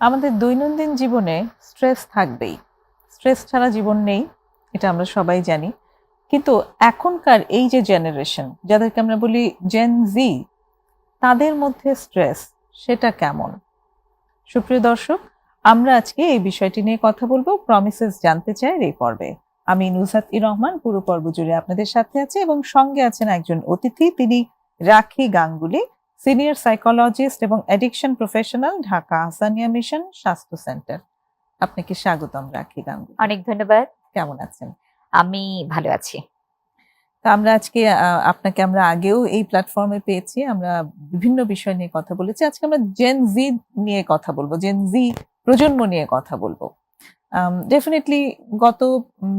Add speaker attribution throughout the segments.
Speaker 1: আমাদের দৈনন্দিন জীবনে স্ট্রেস থাকবেই। স্ট্রেস ছাড়া জীবন নেই, এটা আমরা সবাই জানি। কিন্তু এখনকার এই যে জেনারেশন, যাদেরকে আমরা বলি জেন জি, তাদের মধ্যে স্ট্রেস সেটা কেমন? সুপ্রিয় দর্শক, আমরা আজকে এই বিষয়টি নিয়ে কথা বলবো প্রমিসেস জানতে চাই এই পর্বে। আমি নুসরাত রহমান পুরো পর্ব জুড়ে আপনাদের সাথে আছি এবং সঙ্গে আছেন একজন অতিথি, তিনি রাখি গাঙ্গুলি, সিনিয়র সাইকোলজিস্ট এবং addiction professional, Dhaka Ahsania mission স্বাস্থ্য সেন্টার। আপনাকে স্বাগতম রাখি গাঙ্গুলি।
Speaker 2: অনেক ধন্যবাদ।
Speaker 1: কেমন আছেন?
Speaker 2: আমি ভালো আছি।
Speaker 1: তো আমরা আজকে আপনাকে আমরা আগেও এই প্ল্যাটফর্মে পেয়েছি, আমরা বিভিন্ন বিষয় নিয়ে কথা বলেছি। আজকে আমরা জেন জি নিয়ে কথা বলবো, জেন জি প্রজন্ম নিয়ে কথা বলবো। ডেফিনেটলি গত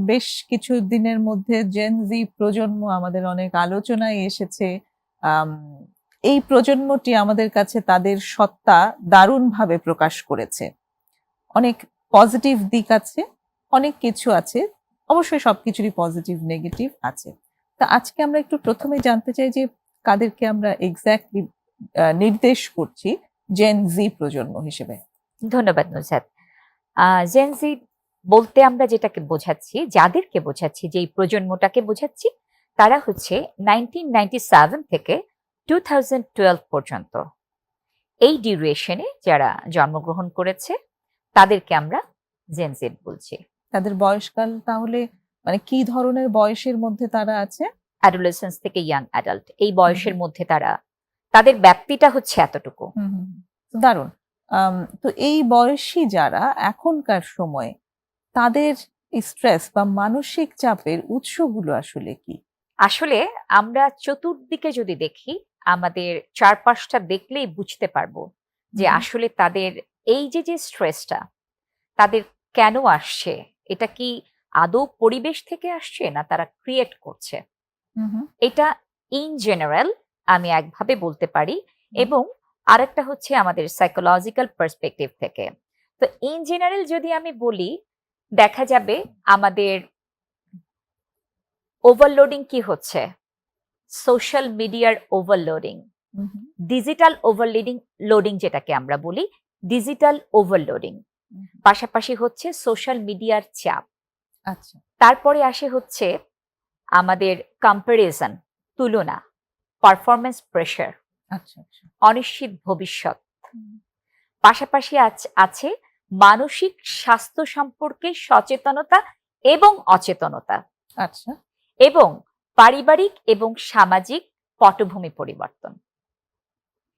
Speaker 1: বেশ কিছু দিনের মধ্যে জেন জি প্রজন্ম আমাদের অনেক আলোচনায় এসেছে। আম, এই প্রজন্মটি আমাদের কাছে তাদের সত্তা দারুণভাবে প্রকাশ করেছে। অনেক পজিটিভ দিক আছে, অনেক কিছু আছে, অবশ্যই সবকিছুরই পজিটিভ নেগেটিভ আছে। তা আজকে আমরা একটু প্রথমে জানতে চাই যে কাদেরকে আমরা এক্স্যাক্টলি নির্দেশ করছি জেন জি প্রজন্ম হিসেবে।
Speaker 2: ধন্যবাদ নুসরাত। জেনজি বলতে আমরা যেটাকে বোঝাচ্ছি, যাদেরকে বোঝাচ্ছি, যে এই প্রজন্মটাকে বোঝাচ্ছি, তারা হচ্ছে 1997 থেকে 2012 পর্যন্ত এই ডিউরেশনে যারা জন্মগ্রহণ করেছে তাদেরকে আমরা জেনজি বলছি।
Speaker 1: তাদের বয়সকাল তাহলে মানে কি ধরনের বয়সের মধ্যে তারা আছে?
Speaker 2: অ্যাডোলেসেন্স থেকে ইয়াং অ্যাডাল্ট, এই বয়সের মধ্যে তাদের ব্যাপ্তিটা হচ্ছে এতটুকু।
Speaker 1: দারুণ। তো এই বয়সী যারা এখনকার সময়ে, তাদের স্ট্রেস বা মানসিক চাপের উৎসগুলো আসলে কি?
Speaker 2: আসলে আমরা চতুর্দিকে যদি দেখি, আমাদের চারপাশটা দেখলেই বুঝতে পারবো যে আসলে তাদের এই যে স্ট্রেসটা তাদের কেন আসছে, এটা কি আদৌ পরিবেশ থেকে আসছে না তারা ক্রিয়েট করছে। এটা ইন জেনারেল আমি একভাবে বলতে পারি, এবং আরেকটা হচ্ছে আমাদের সাইকোলজিক্যাল পার্সপেক্টিভ থেকে। তো ইন জেনারেল যদি আমি বলি, দেখা যাবে আমাদের ওভারলোডিং কি হচ্ছে, সোশ্যাল মিডিয়ার ওভারলোডিং, ডিজিটাল লোডিং যেটাকে আমরা বলি, ডিজিটাল ওভারলোডিং, পাশাপাশি হচ্ছে সোশ্যাল মিডিয়ার চাপ।
Speaker 1: আচ্ছা।
Speaker 2: তারপরে আসে হচ্ছে আমাদের কম্পারিজন, তুলনা, পারফরমেন্স প্রেশার,
Speaker 1: আচ্ছা আচ্ছা।
Speaker 2: অনিশ্চিত ভবিষ্যৎ। পাশাপাশি আছে মানসিক স্বাস্থ্য সম্পর্কে সচেতনতা এবং অচেতনতা।
Speaker 1: আচ্ছা।
Speaker 2: এবং পারিবারিক এবং সামাজিক পটভূমি পরিবর্তন।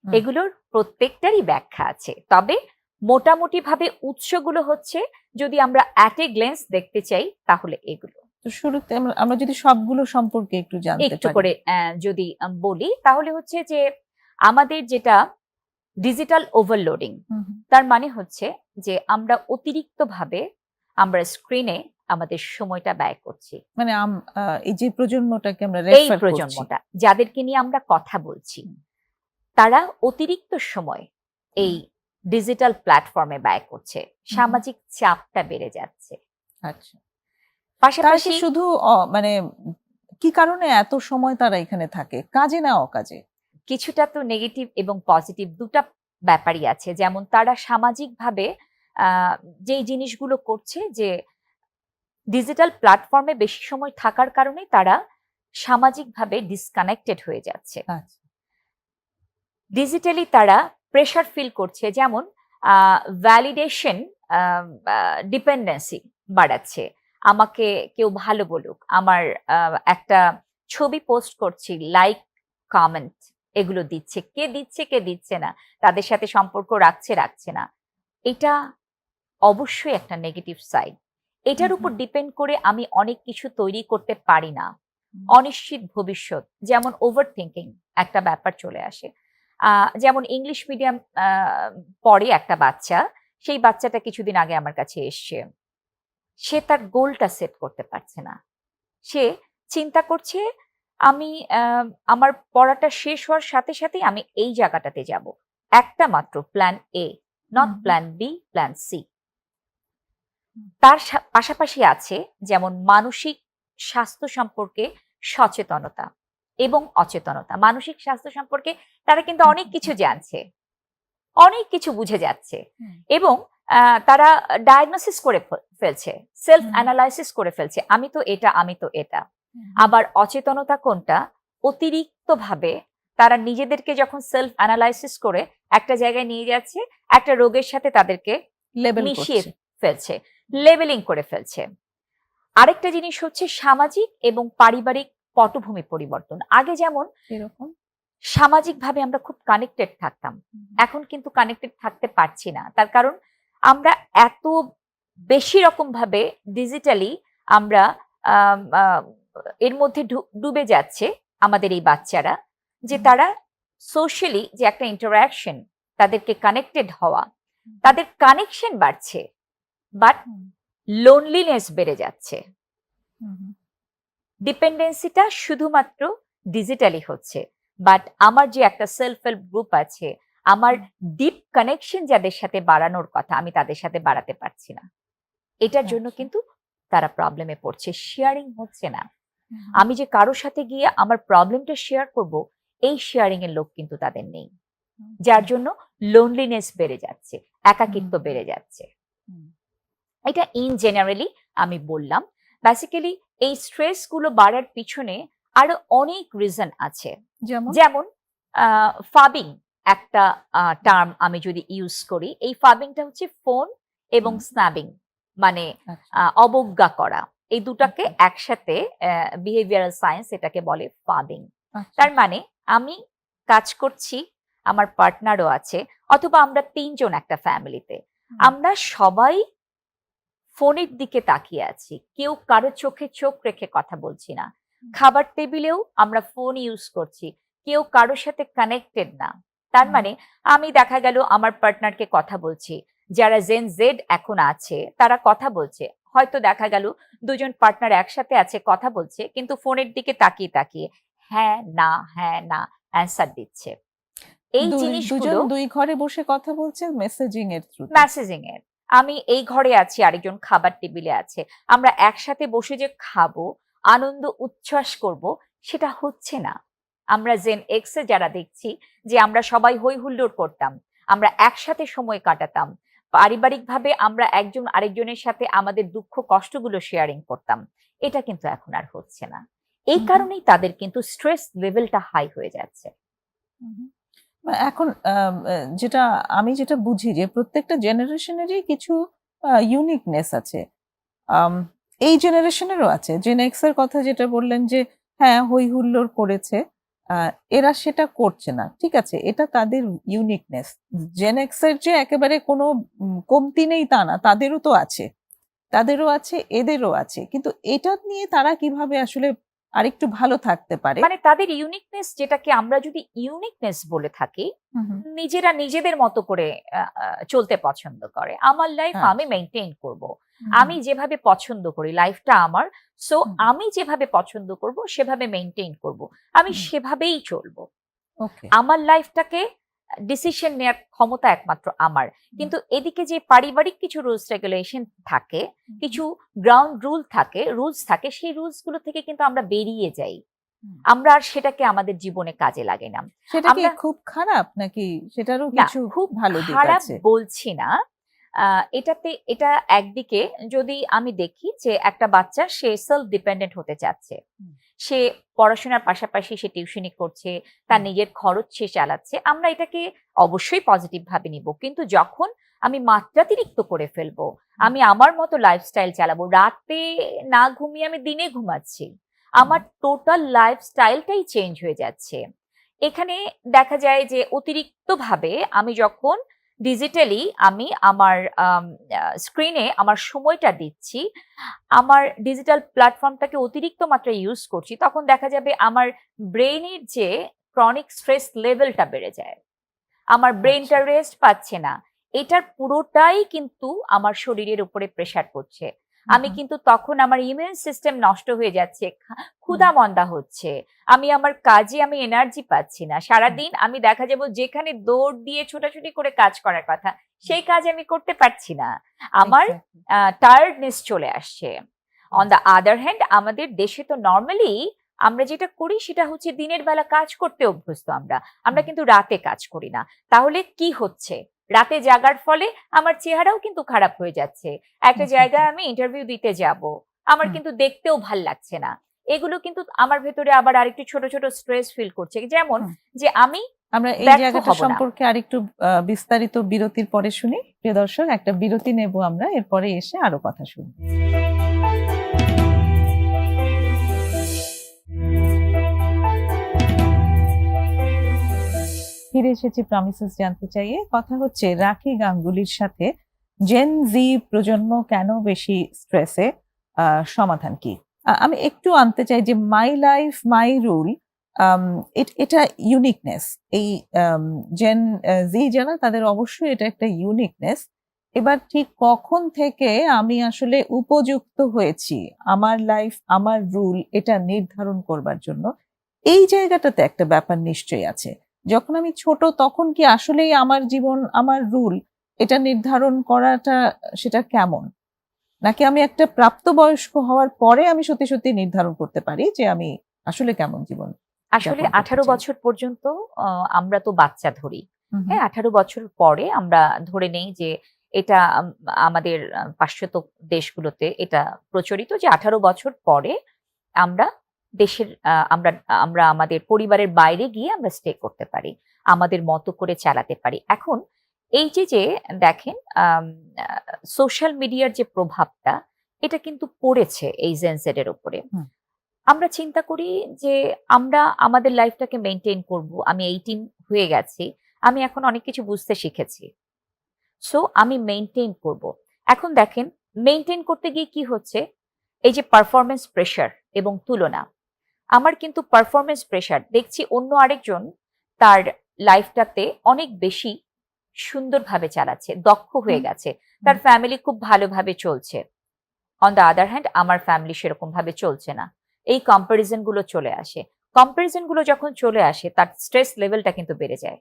Speaker 2: এগুলোর প্রত্যেকটারই ব্যাখ্যা আছে, তবে মোটামুটি ভাবে উৎসগুলো হচ্ছে, যদি আমরা অ্যাট এ গ্লেন্স দেখতে চাই তাহলে এগুলো।
Speaker 1: তো শুরুতে আমরা যদি সবগুলো সম্পর্কে একটু জানতে
Speaker 2: একটু
Speaker 1: পারি।
Speaker 2: করে যদি বলি, তাহলে হচ্ছে যে আমাদের যেটা ডিজিটাল ওভারলোডিং, তার মানে হচ্ছে যে আমরা অতিরিক্তভাবে আমরা স্ক্রিনে আমাদের সময়টা ব্যয় করছি।
Speaker 1: মানে এই যে প্রজন্মটাকে আমরা
Speaker 2: এই
Speaker 1: রেফার করছি,
Speaker 2: প্রজন্মটা যাদেরকে নিয়ে আমরা কথা বলছি, তারা অতিরিক্ত সময় এই ডিজিটাল প্ল্যাটফর্মে ব্যয় করছে, সামাজিক চাপটা বেড়ে যাচ্ছে।
Speaker 1: আচ্ছা।
Speaker 2: পাশাপাশি
Speaker 1: শুধু মানে কি কারণে এত সময় তারা এখানে থাকে, কাজে না অকাজে?
Speaker 2: কিছুটা তো নেগেটিভ এবং পজিটিভ দুটা ব্যাপারই আছে। যেমন তারা সামাজিকভাবে যেই জিনিসগুলো করছে, যে ডিজিটাল প্ল্যাটফর্মে বেশি সময় থাকার কারণে তারা সামাজিকভাবে ডিসকানেক্টেড হয়ে যাচ্ছে। ডিজিটালি তারা প্রেশার ফিল করছে, যেমন ভ্যালিডেশন, ডিপেন্ডেন্সি বাড়াচ্ছে। আমাকে কেউ ভালো বলুক, আমার একটা ছবি পোস্ট করছি, লাইক, কমেন্ট এগুলো দিচ্ছে, কে দিচ্ছে না, তাদের সাথে সম্পর্ক রাখছে না। এটা অবশ্যই একটা নেগেটিভ সাইড। এটার উপর ডিপেন্ড করে আমি অনেক কিছু তৈরি করতে পারি না। অনিশ্চিত ভবিষ্যৎ, যেমন ওভার থিঙ্কিং একটা ব্যাপার চলে আসে। যেমন ইংলিশ মিডিয়াম পড়ে একটা বাচ্চা, সেই বাচ্চাটা কিছুদিন আগে আমার কাছে এসছে। সে তার গোলটা সেট করতে পারছে না। সে চিন্তা করছে, আমি আমার পড়াটা শেষ হওয়ার সাথে সাথেই আমি এই জায়গাটাতে যাব। একটা মাত্র plan A, not plan B, plan C. তার পাশাপাশি আছে যেমন মানসিক স্বাস্থ্য সম্পর্কে সচেতনতা এবং অচেতনতা। মানসিক স্বাস্থ্য সম্পর্কে তারা কিন্তু অনেক কিছু জানছে, অনেক কিছু বুঝে যাচ্ছে, এবং তারা ডায়াগনোসিস করে ফেলছে, সেলফ
Speaker 1: হুম।
Speaker 2: অ্যানালাইসিস করে ফেলছে, আমি তো এটা, আমি তো এটা। আবার অচেতনতা কোনটা, অতিরিক্ত ভাবে তারা নিজেদেরকে যখন সেলফ অ্যানালাইসিস করে একটা জায়গায় নিয়ে যাচ্ছে, একটা রোগের সাথে তাদেরকে
Speaker 1: লেবেল
Speaker 2: মিশিয়ে
Speaker 1: করছে।
Speaker 2: ফেলছে, লেবেলিং করে ফেলছে। আরেকটা জিনিস হচ্ছে সামাজিক এবং পারিবারিক পটভূমি পরিবর্তন। আগে যেমন
Speaker 1: এরকম।
Speaker 2: সামাজিকভাবে আমরা খুব কানেক্টেড থাকতাম, এখন কিন্তু কানেক্টেড থাকতে পারছি না। তার কারণ আমরা এত বেশি রকম ভাবে ডিজিটালি আমরা আম, আহ, এর মধ্যে ডুবে যাচ্ছে আমাদের এই বাচ্চারা, যে তারা সোশ্যালি যে একটা ইন্টারাকশন, তাদেরকে কানেক্টেড হওয়া, তাদের কানেকশন বাড়ছে, বাট লোনলিনেস বেড়ে যাচ্ছে। ডিপেন্ডেন্সিটা শুধুমাত্র ডিজিটালি হচ্ছে, বাট আমার যে একটা সেলফ হেল্প গ্রুপ আছে, আমার ডিপ কানেকশন যাদের সাথে বাড়ানোর কথা, আমি তাদের সাথে বাড়াতে পারছি না। এটার জন্য
Speaker 1: আচ্ছা।
Speaker 2: কিন্তু তারা প্রবলেমে পড়ছে, শেয়ারিং হচ্ছে না। আমি যে কারোর সাথে গিয়ে আমার প্রবলেমটা শেয়ার করব, এই শেয়ারিং এর লোক কিন্তু তাদের নেই, যার জন্য লোনলিনেস বেড়ে যাচ্ছে, একাকিত্ব বেড়ে যাচ্ছে। এটা ইন জেনারেলি আমি বললাম। বেসিক্যালি এই স্ট্রেস গুলো বাড়ার পিছনে আরো অনেক রিজন আছে।
Speaker 1: যেমন
Speaker 2: যেমন ফাবিং একটা টার্ম আমি যদি ইউজ করি, এই ফাবিংটা হচ্ছে ফোন এবং স্ন্যাবিং, মানে
Speaker 1: আচ্ছা।
Speaker 2: অবজ্ঞা করা। এই দুটাকে
Speaker 1: আচ্ছা।
Speaker 2: একসাথে বিহেভিয়ারাল সায়েন্স এটাকে বলে ফাবিং।
Speaker 1: আচ্ছা।
Speaker 2: তার মানে আমি কাজ করছি, আমার পার্টনারও আছে, অথবা আমরা তিনজন একটা ফ্যামিলিতে, আমরা সবাই ফোনের দিকে তাকিয়ে আছি, কেউ কারো চোখে চোখ রেখে কথা বলছি না। খাবার টেবিলেও আমরা ফোন ইউজ করছি, কেউ কারোর সাথে কানেক্টেড না। তার মানে আমি দেখা গেল আমার পার্টনারকে কথা বলছি, যারা জেন জেড এখন আছে তারা কথা বলছে, হয়তো দেখা গেল দুজন পার্টনার একসাথে আছে, কথা বলছে, কিন্তু ফোনের দিকে তাকিয়ে তাকিয়ে হ্যাঁ না অ্যান্সার দিচ্ছে। এই
Speaker 1: দুজন
Speaker 2: জিনিসগুলো
Speaker 1: দুই ঘরে বসে কথা বলছে মেসেজিং এর থ্রুতে।
Speaker 2: মেসেজিং এর, আমি এই ঘরে আছি, আরেকজন খাবার টেবিলে আছে, আমরা একসাথে বসে যে খাবো, আনন্দ উচ্ছ্বাস করব, সেটা হচ্ছে না। আমরা জেন এক্স এ যারা দেখছি যে আমরা সবাই হই হুল্লোড় করতাম, আমরা একসাথে সময় কাটাতাম, পারিবারিকভাবে আমরা একজন আরেকজনের সাথে আমাদের দুঃখ কষ্টগুলো শেয়ারিং করতাম, এটা কিন্তু এখন আর হচ্ছে না। এই কারণেই তাদের কিন্তু স্ট্রেস লেভেলটা হাই হয়ে যাচ্ছে।
Speaker 1: এখন যেটা আমি যেটা বুঝি যে প্রত্যেকটা জেনারেশনেরই কিছু ইউনিকনেস আছে। আম, এই জেনারেশনেরও আছে। জেন এক্স এর কথা যেটা বললেন যে হ্যাঁ হই হুল্লোড় করেছে, এরা সেটা করছে না, ঠিক আছে, এটা তাদের ইউনিকনেস। জেন এক্স এর যে একেবারে কোনো কমতি নেই তা না, তাদেরও তো আছে, তাদেরও আছে, এদেরও আছে, কিন্তু এটা নিয়ে তারা কিভাবে আসলে আরেকটু ভালো থাকতে পারে।
Speaker 2: মানে তাদের ইউনিকনেস, যেটাকে আমরা যদি ইউনিকনেস বলে থাকি, নিজেরা নিজেদের মতো করে চলতে পছন্দ করে। আমার লাইফ আমি মেনটেন করব, আমি যেভাবে পছন্দ করি, লাইফটা আমার, সো আমি যেভাবে পছন্দ করব সেভাবে মেনটেন করব, আমি সেভাবেই চলবো। আমার লাইফটাকে ডিসিশন নেওয়ার ক্ষমতা একমাত্র আমার। কিন্তু এদিকে যে পারিবারিক কিছু রুলস রেগুলেশন থাকে, কিছু গ্রাউন্ড রুলস থাকে, সেই রুলস গুলো থেকে কিন্তু আমরা বেরিয়ে যাই, আমরা আর সেটাকে আমাদের জীবনে কাজে লাগে না।
Speaker 1: সেটা কি খুব খারাপ নাকি সেটারও
Speaker 2: না,
Speaker 1: কিছু
Speaker 2: খুব
Speaker 1: ভালো দিক
Speaker 2: খারাপ
Speaker 1: আছে?
Speaker 2: বলছি না। এটা একদিকে যদি আমি দেখি যে একটা বাচ্চা সে সেলফ ডিপেন্ডেন্ট হতে চাচ্ছে, সে পড়াশোনার পাশাপাশি সে টিউশনি করছে, তার নিজের খরচ সে চালাচ্ছে, আমরা এটাকে অবশ্যই পজিটিভ ভাবে নিব। কিন্তু যখন আমি মাত্রাতিরিক্ত করে ফেলবো, আমি আমার মতো লাইফস্টাইল চালাবো, রাতে না ঘুমিয়ে আমি দিনে ঘুমাচ্ছি, আমার টোটাল লাইফস্টাইলটাই চেঞ্জ হয়ে যাচ্ছে। এখানে দেখা যায় যে অতিরিক্ত ভাবে আমি যখন ডিজিটালি আমি আমার স্ক্রিনে আমার সময়টা দিচ্ছি, আমার ডিজিটাল প্ল্যাটফর্মটাকে অতিরিক্ত মাত্রায় ইউজ করছি, তখন দেখা যাবে আমার ব্রেইনের যে ক্রনিক স্ট্রেস লেভেলটা বেড়ে যায়, আমার ব্রেইনটা রেস্ট পাচ্ছে না। এটার পুরোটাই কিন্তু আমার শরীরের উপরে প্রেসার পড়ছে। আমি কিন্তু তখন আমার ইমিউন সিস্টেম নষ্ট হয়ে যাচ্ছে, ক্ষুধা মন্দা হচ্ছে, আমি আমার কাজে আমি এনার্জি পাচ্ছি না। সারাদিন আমি দেখা যাবো যেখানে দৌড় দিয়ে ছোটাছুটি করে কাজ করার কথা, সেই কাজ আমি করতে পারছি না, আমার টায়ার্ডনেস চলে আসছে। অন দ্য আদার হ্যান্ড, আমাদের দেশে তো নর্মালি আমরা যেটা করি সেটা হচ্ছে দিনের বেলা কাজ করতে অভ্যস্ত আমরা, আমরা কিন্তু রাতে কাজ করি না। তাহলে কি হচ্ছে, রাতে জাগার ফলে আমার চেহারাও কিন্তু খারাপ হয়ে যাচ্ছে। একটা জায়গায় আমি ইন্টারভিউ দিতে যাব, আমার কিন্তু দেখতেও ভাল লাগছে না। এগুলো কিন্তু আমার ভেতরে আবার আরেকটু ছোট ছোট স্ট্রেস ফিল করছে, যেমন যে আমি
Speaker 1: আমরা এই
Speaker 2: ব্যর্থ
Speaker 1: জায়গাটা
Speaker 2: হব না।
Speaker 1: সম্পর্কে আরেকটু বিস্তারিত বিরতির পরে শুনি। প্রিয় দর্শক, একটা বিরতি নেব আমরা, এরপরে এসে আরো কথা শুনি। ফিরে এসেছি প্রমিসেস জানতে চাইয়ে। কথা হচ্ছে রাখি গাঙ্গুলির সাথে জেন জি প্রজন্ম কেন বেশি স্ট্রেসে, সমাধান কি? আমি একটু আনতে চাই যে মাই লাইফ মাই রুল, এটা ইউনিকনেস। এই জেন জি যারা, তাদের অবশ্যই এটা একটা ইউনিকনেস। এবার ঠিক কখন থেকে আমি আসলে উপযুক্ত হয়েছি আমার লাইফ আমার রুল এটা নির্ধারণ করবার জন্য, এই জায়গাটাতে একটা ব্যাপার নিশ্চয়ই আছে। যখন আমি ছোট তখন কি আসলেই আমার জীবন আমার রুল এটা নির্ধারণ করাটা সেটা কেমন, নাকি আমি একটা প্রাপ্তবয়স্ক হওয়ার পরে আমি সত্যি সত্যি নির্ধারণ করতে পারি যে আমি আসলে কেমন জীবন
Speaker 2: আসলে
Speaker 1: যাপন করতে
Speaker 2: 18
Speaker 1: চাই?
Speaker 2: বছর পর্যন্ত আমরা তো বাচ্চা ধরি। হ্যাঁ, 18 বছর পরে আমরা ধরে নেই যে এটা আমাদের পাশ্চাত্য দেশগুলোতে এটা প্রচলিত যে 18 বছর পরে আমরা দেশের আমরা আমরা আমাদের পরিবারের বাইরে গিয়ে আমরা স্টে করতে পারি। আমাদের মতো করে চালাতে পারি। এখন এই যে দেখেন সোশ্যাল মিডিয়ার যে প্রভাবটা এটা কিন্তু পড়েছে এই জেন জেড এর উপরে। আমরা চিন্তা করি যে আমরা আমাদের লাইফটাকে মেইনটেইন করব। আমি 18 হয়ে গেছি। আমি এখন অনেক কিছু বুঝতে শিখেছি। সো আমি মেইনটেইন করব। এখন দেখেন মেইনটেইন করতে গিয়ে কি হচ্ছে? এই যে পারফরম্যান্স প্রেশার এবং তুলনা। আমার কিন্তু পারফরম্যান্স প্রেশার দেখছি অন্য আরেকজন তার লাইফটাতে অনেক বেশি সুন্দরভাবে চালাচ্ছে, দক্ষ হয়ে গেছে। তার ফ্যামিলি খুব ভালোভাবে চলছে। অন দ্য আদার হ্যান্ড আমার ফ্যামিলি সেরকম ভাবে চলছে না। এই কম্পারিজন গুলো চলে আসে। কম্পারিজন গুলো যখন চলে আসে তার স্ট্রেস লেভেলটা কিন্তু বেড়ে যায়।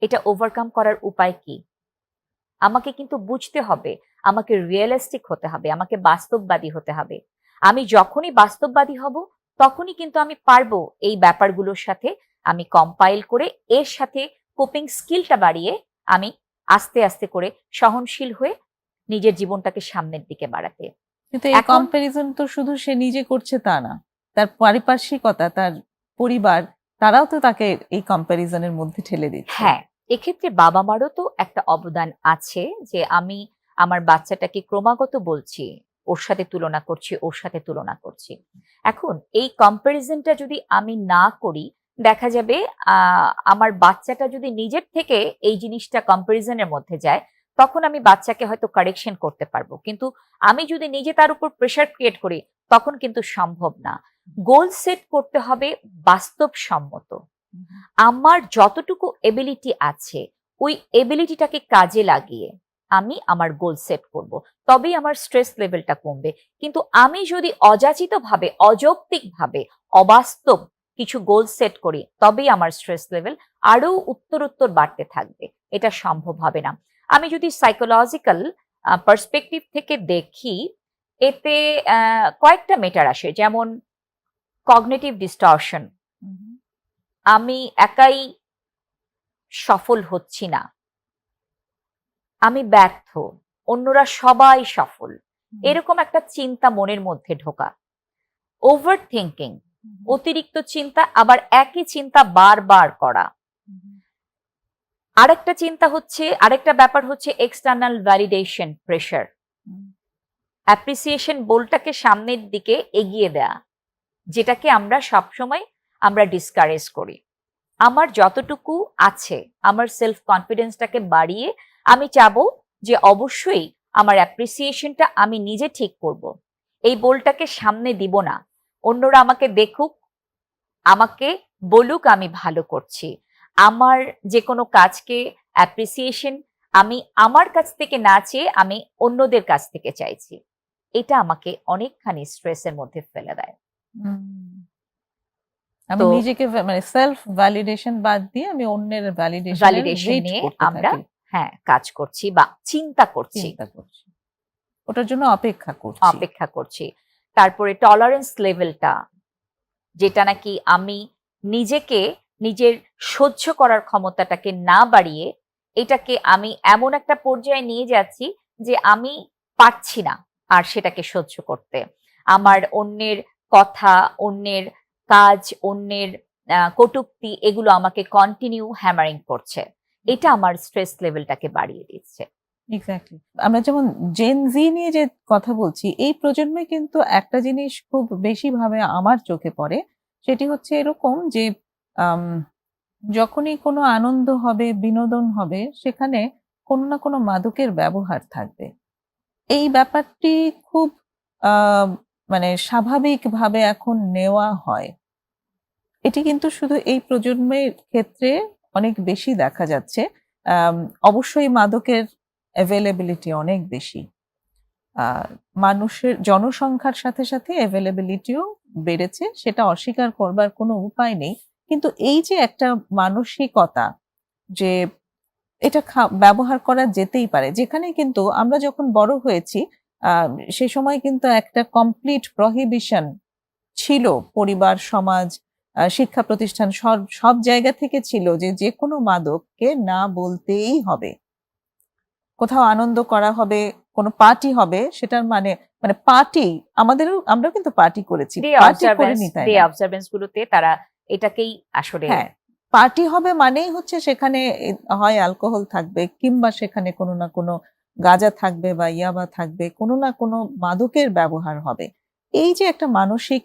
Speaker 2: এটা ওভারকাম করার উপায় কি? আমাকে কিন্তু বুঝতে হবে, আমাকে রিয়েলিস্টিক হতে হবে, আমাকে বাস্তববাদী হতে হবে। আমি যখনই বাস্তববাদী হব তখনই কিন্তু আমি পারবো এই ব্যাপারগুলোর সাথে আমি কম্পাইল করে এর সাথে কোপিং স্কিলটা বাড়িয়ে আমি আস্তে আস্তে করে সহনশীল হয়ে নিজের জীবনটাকে সামনের দিকে বাড়াতে।
Speaker 1: কিন্তু এই কম্পারিজন তো শুধু সে নিজে করছে তা না, তার পারিপার্শ্বিকতা, তার পরিবার, তারাও তো তাকে এই কম্পারিজনের মধ্যে ঠেলে দিচ্ছে।
Speaker 2: হ্যাঁ, এক্ষেত্রে বাবা মারও তো একটা অবদান আছে যে আমি আমার বাচ্চাটাকে ক্রমাগত বলছি ওর সাথে তুলনা করছি, ওর সাথে তুলনা করছি। এখন এই কম্পারিজনটা যদি আমি না করি, দেখা যাবে আমার বাচ্চাটা যদি নিজের থেকে এই জিনিসটা কম্পারিজনের মধ্যে যায়, তখন আমি বাচ্চাকে হয়তো কারেকশন করতে পারবো। কিন্তু আমি যদি নিজে তার উপর প্রেশার ক্রিয়েট করি, তখন কিন্তু সম্ভব না। গোল সেট করতে হবে বাস্তবসম্মত। আমার যতটুকু এবিলিটি আছে ওই এবিলিটিটাকে কাজে লাগিয়ে আমি আমার গোল সেট করব, তবেই আমার স্ট্রেস লেভেলটা কমবে। কিন্তু আমি যদি অযাচিতভাবে, অযৌক্তিকভাবে, অবাস্তব কিছু গোল সেট করি, তবেই আমার স্ট্রেস লেভেল আরো উত্তরোত্তর বাড়তে থাকবে। এটা সম্ভব হবে না। আমি যদি সাইকোলজিক্যাল পার্সপেক্টিভ থেকে দেখি, এতে কয়েকটা মেটার আসে, যেমন কগনিটিভ ডিস্টরশন। আমি একাই সফল হচ্ছি না, আমি ব্যর্থ, অন্যরা সবাই সফল, এরকম একটা চিন্তা মনের মধ্যে ঢোকা। ওভার থিঙ্কিং, অতিরিক্ত চিন্তা, আবার একই চিন্তা বারবার করা। আরেকটা চিন্তা হচ্ছে, আরেকটা ব্যাপার হচ্ছে এক্সটার্নাল ভ্যালিডেশন প্রেশার। অ্যাপ্রিসিয়েশন বোলটাকে সামনের দিকে এগিয়ে দেয়া, যেটাকে আমরা সবসময় আমরা ডিসকারেজ করি। আমার যতটুকু আছে আমার সেলফ কনফিডেন্সটাকে বাড়িয়ে আমি চাবো যে অবশ্যই আমার অ্যাপ্রিসিয়েশনটা আমি নিজে ঠিক করব। এই বোলটাকে সামনে দিব না, অন্যরা আমাকে দেখুক, আমাকে বলুক আমি ভালো করছি। আমার যে কোনো কাজকে অ্যাপ্রিসিয়েশন আমি আমার কাছ থেকে না চেয়ে আমি অন্যদের কাছ থেকে চাইছি। এটা আমাকে অনেকখানি স্ট্রেসের মধ্যে ফেলে দেয়।
Speaker 1: আমি নিজেকে মানে সেলফ ভ্যালিডেশন বাদ দিয়ে আমি অন্যের ভ্যালিডেশন
Speaker 2: নিয়ে আমরা কাজ করছি বা চিন্তা করছি,
Speaker 1: ওটার জন্য অপেক্ষা করছি।
Speaker 2: তারপরে টলারেন্স লেভেলটা, যেটা নাকি আমি নিজেকে নিজের সহ্য করার ক্ষমতাটাকে না বাড়িয়ে এটাকে আমি এমন একটা পর্যায়ে নিয়ে যাচ্ছি যে আমি পারছি না আর সেটাকে সহ্য করতে। আমার অন্যের কথা, অন্যের কাজ, অন্যের কটূক্তি এগুলো আমাকে কন্টিনিউ হ্যামারিং করছে। এটা আমার স্ট্রেস লেভেলটাকে বাড়িয়ে দিচ্ছে।
Speaker 1: এক্স্যাক্টলি। আমরা যেমন জেন জি নিয়ে যে কথা বলছি, এই প্রজন্মে কিন্তু একটা জিনিস খুব বেশি ভাবে আমার চোখে পড়ে। সেটি হচ্ছে এরকম যে আম যখনই কোনো আনন্দ হবে, বিনোদন হবে, সেখানে কোনো না কোনো মাদকের ব্যবহার থাকবে। এই ব্যাপারটি খুব আ মানে স্বাভাবিকভাবে এখন নেওয়া হয়। এটি কিন্তু শুধু এই প্রজন্মের ক্ষেত্রে অনেক বেশি দেখা যাচ্ছে। আম অবশ্যই মাদকের availability অনেক বেশি। আ মানুষের জনসংখ্যার সাথে, সাথে availability ও বেড়েছে। সেটা অস্বীকার করবার কোনো উপায় নেই। কিন্তু এই যে একটা মানসিকতা যে এটা ব্যবহার করা যেতেই পারে। যেখানে কিন্তু আমরা যখন বড় হয়েছি আ সে সময় কিন্তু একটা কমপ্লিট প্রহিবিশন ছিল। পরিবার, সমাজ, শিক্ষা প্রতিষ্ঠান সব জায়গা থেকে ছিল যে, যেকোনো মাদককে না বলতেই হবে। কোথাও আনন্দ করা হবে, কোনো পার্টি হবে সেটার মানে পার্টি আমরাও কিন্তু পার্টি করেছি। পার্টি করিনি তাই
Speaker 2: ডে
Speaker 1: না?
Speaker 2: অবজারভেন্স গুলোতে তারা এটাকেই আসলে
Speaker 1: হ্যাঁ, পার্টি হবে মানেই হচ্ছে সেখানে হয় অ্যালকোহল থাকবে কিংবা সেখানে কোনো না কোনো গাঁজা থাকবে বা ইয়াবা থাকবে, কোনো না কোনো মাদকের ব্যবহার হবে। এই যে একটা মানসিক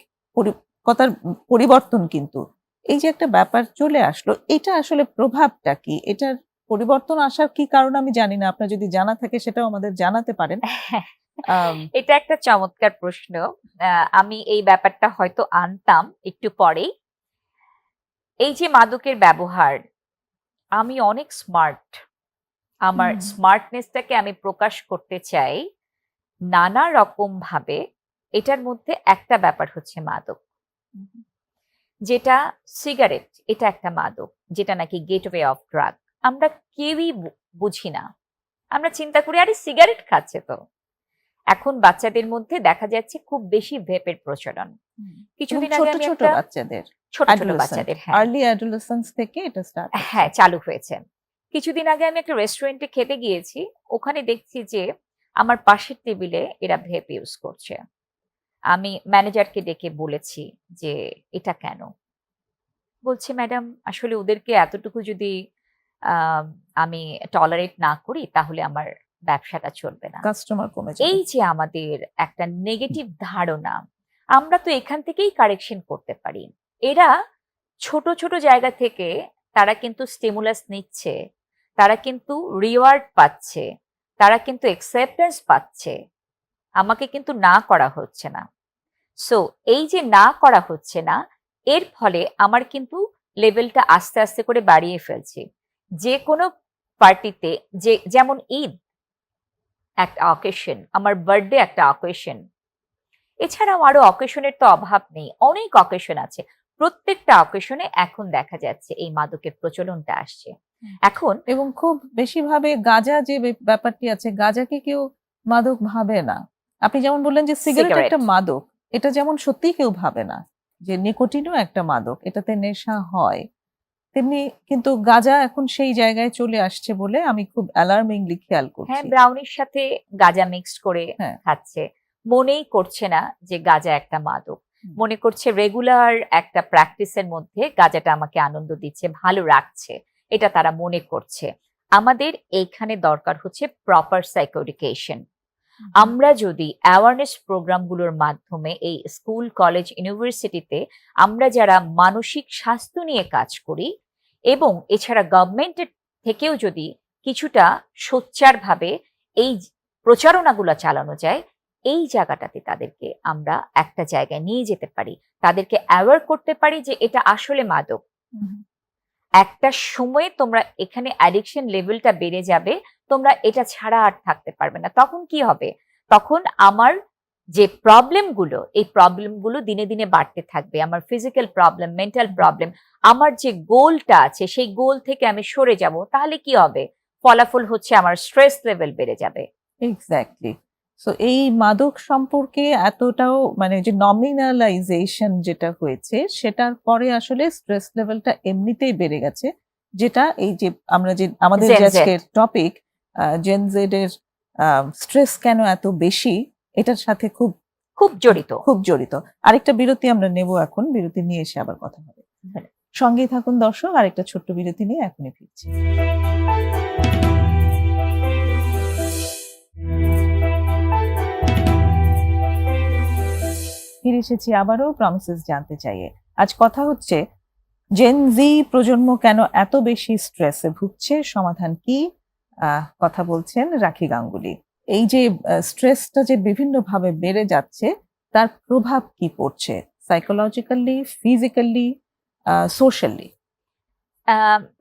Speaker 1: কথার পরিবর্তন কিন্তু, এই যে একটা ব্যাপার চলে আসলো, এটা আসলে প্রভাবটা কি? এটার পরিবর্তন আসার কি কারণ আমি জানি না। আপনার যদি জানা থাকে সেটাও আমাদের জানাতে পারেন। আম
Speaker 2: এটা একটা চমৎকার প্রশ্ন। আমি এই ব্যাপারটা হয়তো আনতাম একটু পরেই। এই যে মাদকের ব্যবহার, আমি অনেক স্মার্ট। আমার
Speaker 1: হুম,
Speaker 2: স্মার্টনেসটাকে আমি প্রকাশ করতে চাই নানা রকম ভাবে। এটার মধ্যে একটা ব্যাপার হচ্ছে মাদক।
Speaker 1: হুম,
Speaker 2: যেটা সিগারেট, এটা একটা মাদক যেটা নাকি গেটওয়ে অফ ড্রাগ। আমরা কেউই বুঝি না। আমরা চিন্তা করি আরে সিগারেট খাচ্ছে তো। এখন বাচ্চাদের মধ্যে দেখা যাচ্ছে খুব বেশি ভেপের প্রচলন।
Speaker 1: হুম। এবং
Speaker 2: কিছুদিন আগে
Speaker 1: ছোট,
Speaker 2: আমি
Speaker 1: ছোট
Speaker 2: একটা
Speaker 1: বাচ্চাদের
Speaker 2: ছোট ছোট
Speaker 1: adolescent,
Speaker 2: বাচ্চাদের, হ্যাঁ
Speaker 1: early adolescence থেকে এটা স্টার্ট হচ্ছে।
Speaker 2: হ্যাঁ চালু হয়েছে। কিছুদিন আগে আমি একটা রেস্টুরেন্টে খেতে গিয়েছি। ওখানে দেখছি যে আমার পাশের টেবিলে এরা ভেপ ইউজ করছে। আমি ম্যানেজারকে ডেকে বলেছি যে এটা কেন? বলছে ম্যাডাম আসলে ওদেরকে এতটুকু যদি আম আমি টলারেট না করি তাহলে আমার ব্যবসাটা চলবে না।
Speaker 1: কাস্টমার কমে যাবে।
Speaker 2: এই যে আমাদের একটা নেগেটিভ ধারণা, আমরা তো এখান থেকেই কারেকশন করতে পারি। এরা ছোট, ছোট জায়গা থেকে তারা কিন্তু স্টিমুলাস নিচ্ছে। তারা কিন্তু রিওয়ার্ড পাচ্ছে। তারা কিন্তু অ্যাকসেপ্টেন্স পাচ্ছে। আমাকে কিন্তু না করা হচ্ছে না। সো এই যে না করা হচ্ছে না, এর ফলে আমার কিন্তু লেভেলটা আস্তে, আস্তে করে বাড়িয়ে ফেলছি। যেকোনো পার্টিতে যেমন ঈদ একটা অকেশন, আমার বার্থডে একটা অকেশন। এছাড়াও আরো অকেশনের তো অভাব নেই। অনেক অকেশন আছে। প্রত্যেকটা অকেশনে এখন দেখা যাচ্ছে এই মাদকের প্রচলনটা আসছে।
Speaker 1: হুম।
Speaker 2: এখন
Speaker 1: এবং খুব বেশিভাবে গাঁজা যে ব্যাপারটি আছে, গাঁজাকে কেউ মাদক ভাবে না। আপনি যেমন বললেন যে সিগারেট
Speaker 2: সিগারেট।
Speaker 1: একটা মাদক, এটা যেমন সত্যিই কেউ ভাবে না যে নিকোটিনও একটা মাদক, এটাতে নেশা হয়। তেমনি কিন্তু গাঁজা এখন সেই জায়গায় চলে আসছে বলে আমি খুব অ্যালার্মিংলি খেয়াল
Speaker 2: হ্যাঁ,
Speaker 1: করছি।
Speaker 2: ব্রাউনির সাথে গাঁজা মিক্সড করে
Speaker 1: হ্যাঁ।
Speaker 2: খাচ্ছে। মনেই করছে না যে গাঁজা একটা মাদক।
Speaker 1: হুম।
Speaker 2: মনে করছে রেগুলার একটা প্র্যাকটিসের মধ্যে গাঁজাটা আমাকে আনন্দ দিচ্ছে, ভালো রাখছে। এটা তারা মনে করছে। আমাদের এইখানে দরকার হচ্ছে প্রপার সাইকো এডুকেশন। আমরা যদি অ্যাওয়ারনেস প্রোগ্রামগুলোর মাধ্যমে এই স্কুল, কলেজ, ইউনিভার্সিটিতে আমরা যারা মানসিক স্বাস্থ্য নিয়ে কাজ করি এবং এছাড়া গভর্নমেন্টের থেকেও যদি কিছুটা সোচ্চারভাবে এই প্রচারণাগুলো চালানো যায়, এই জায়গাটাতে তাদেরকে আমরা একটা জায়গায় নিয়ে যেতে পারি। তাদেরকে অ্যাওয়ার করতে পারি যে এটা আসলে মাদক।
Speaker 1: হুম,
Speaker 2: একটা সময়ে তোমরা এখানে অ্যাডিকশন লেভেলটা বেড়ে যাবে, তোমরা এটা ছাড়া আর থাকতে পারবে না। তখন কি হবে? তখন আমার যে প্রবলেমগুলো, এই প্রবলেমগুলো দিনে দিনে বাড়তে থাকবে। আমার ফিজিক্যাল প্রবলেম, মেন্টাল প্রবলেম, আমার যে গোলটা আছে সেই গোল থেকে আমি সরে যাব। তাহলে কি হবে? ফলাফল হচ্ছে আমার স্ট্রেস লেভেল বেড়ে যাবে।
Speaker 1: এক্সাক্টলি। সো এই মাদক সম্পর্কে এতটাও মানে যে নমিনালাইজেশন যেটা হয়েছে সেটার পরে আসলে স্ট্রেস লেভেলটা এমনিতেই বেড়ে গেছে। যেটা এই যে আমরা যে আমাদের
Speaker 2: Gen
Speaker 1: যে
Speaker 2: Z।
Speaker 1: আজকের টপিক জেন জেড এর স্ট্রেস কেন এত বেশি, এটার সাথে খুব
Speaker 2: খুব জড়িত।
Speaker 1: খুব জড়িত। আরেকটা বিরতি আমরা নেব এখন, বিরতি নিয়ে এসে আবার কথা হবে। সঙ্গেই থাকুন দর্শক, আরেকটা ছোট্ট বিরতি নিয়ে এখনই ফিরছি। ফিরে এসেছি আবারও প্রমিসেস জানতে চাইয়ে। আজ কথা হচ্ছে জেন জি প্রজন্ম কেন এত বেশি স্ট্রেসে ভুগছে, সমাধান কি? কথা বলছেন রাখি গাঙ্গুলি। এই যে স্ট্রেসটা যে বিভিন্নভাবে বেড়ে যাচ্ছে, তার প্রভাব কি পড়ছে সাইকোলজিক্যালি, ফিজিক্যালি, সোশ্যালি?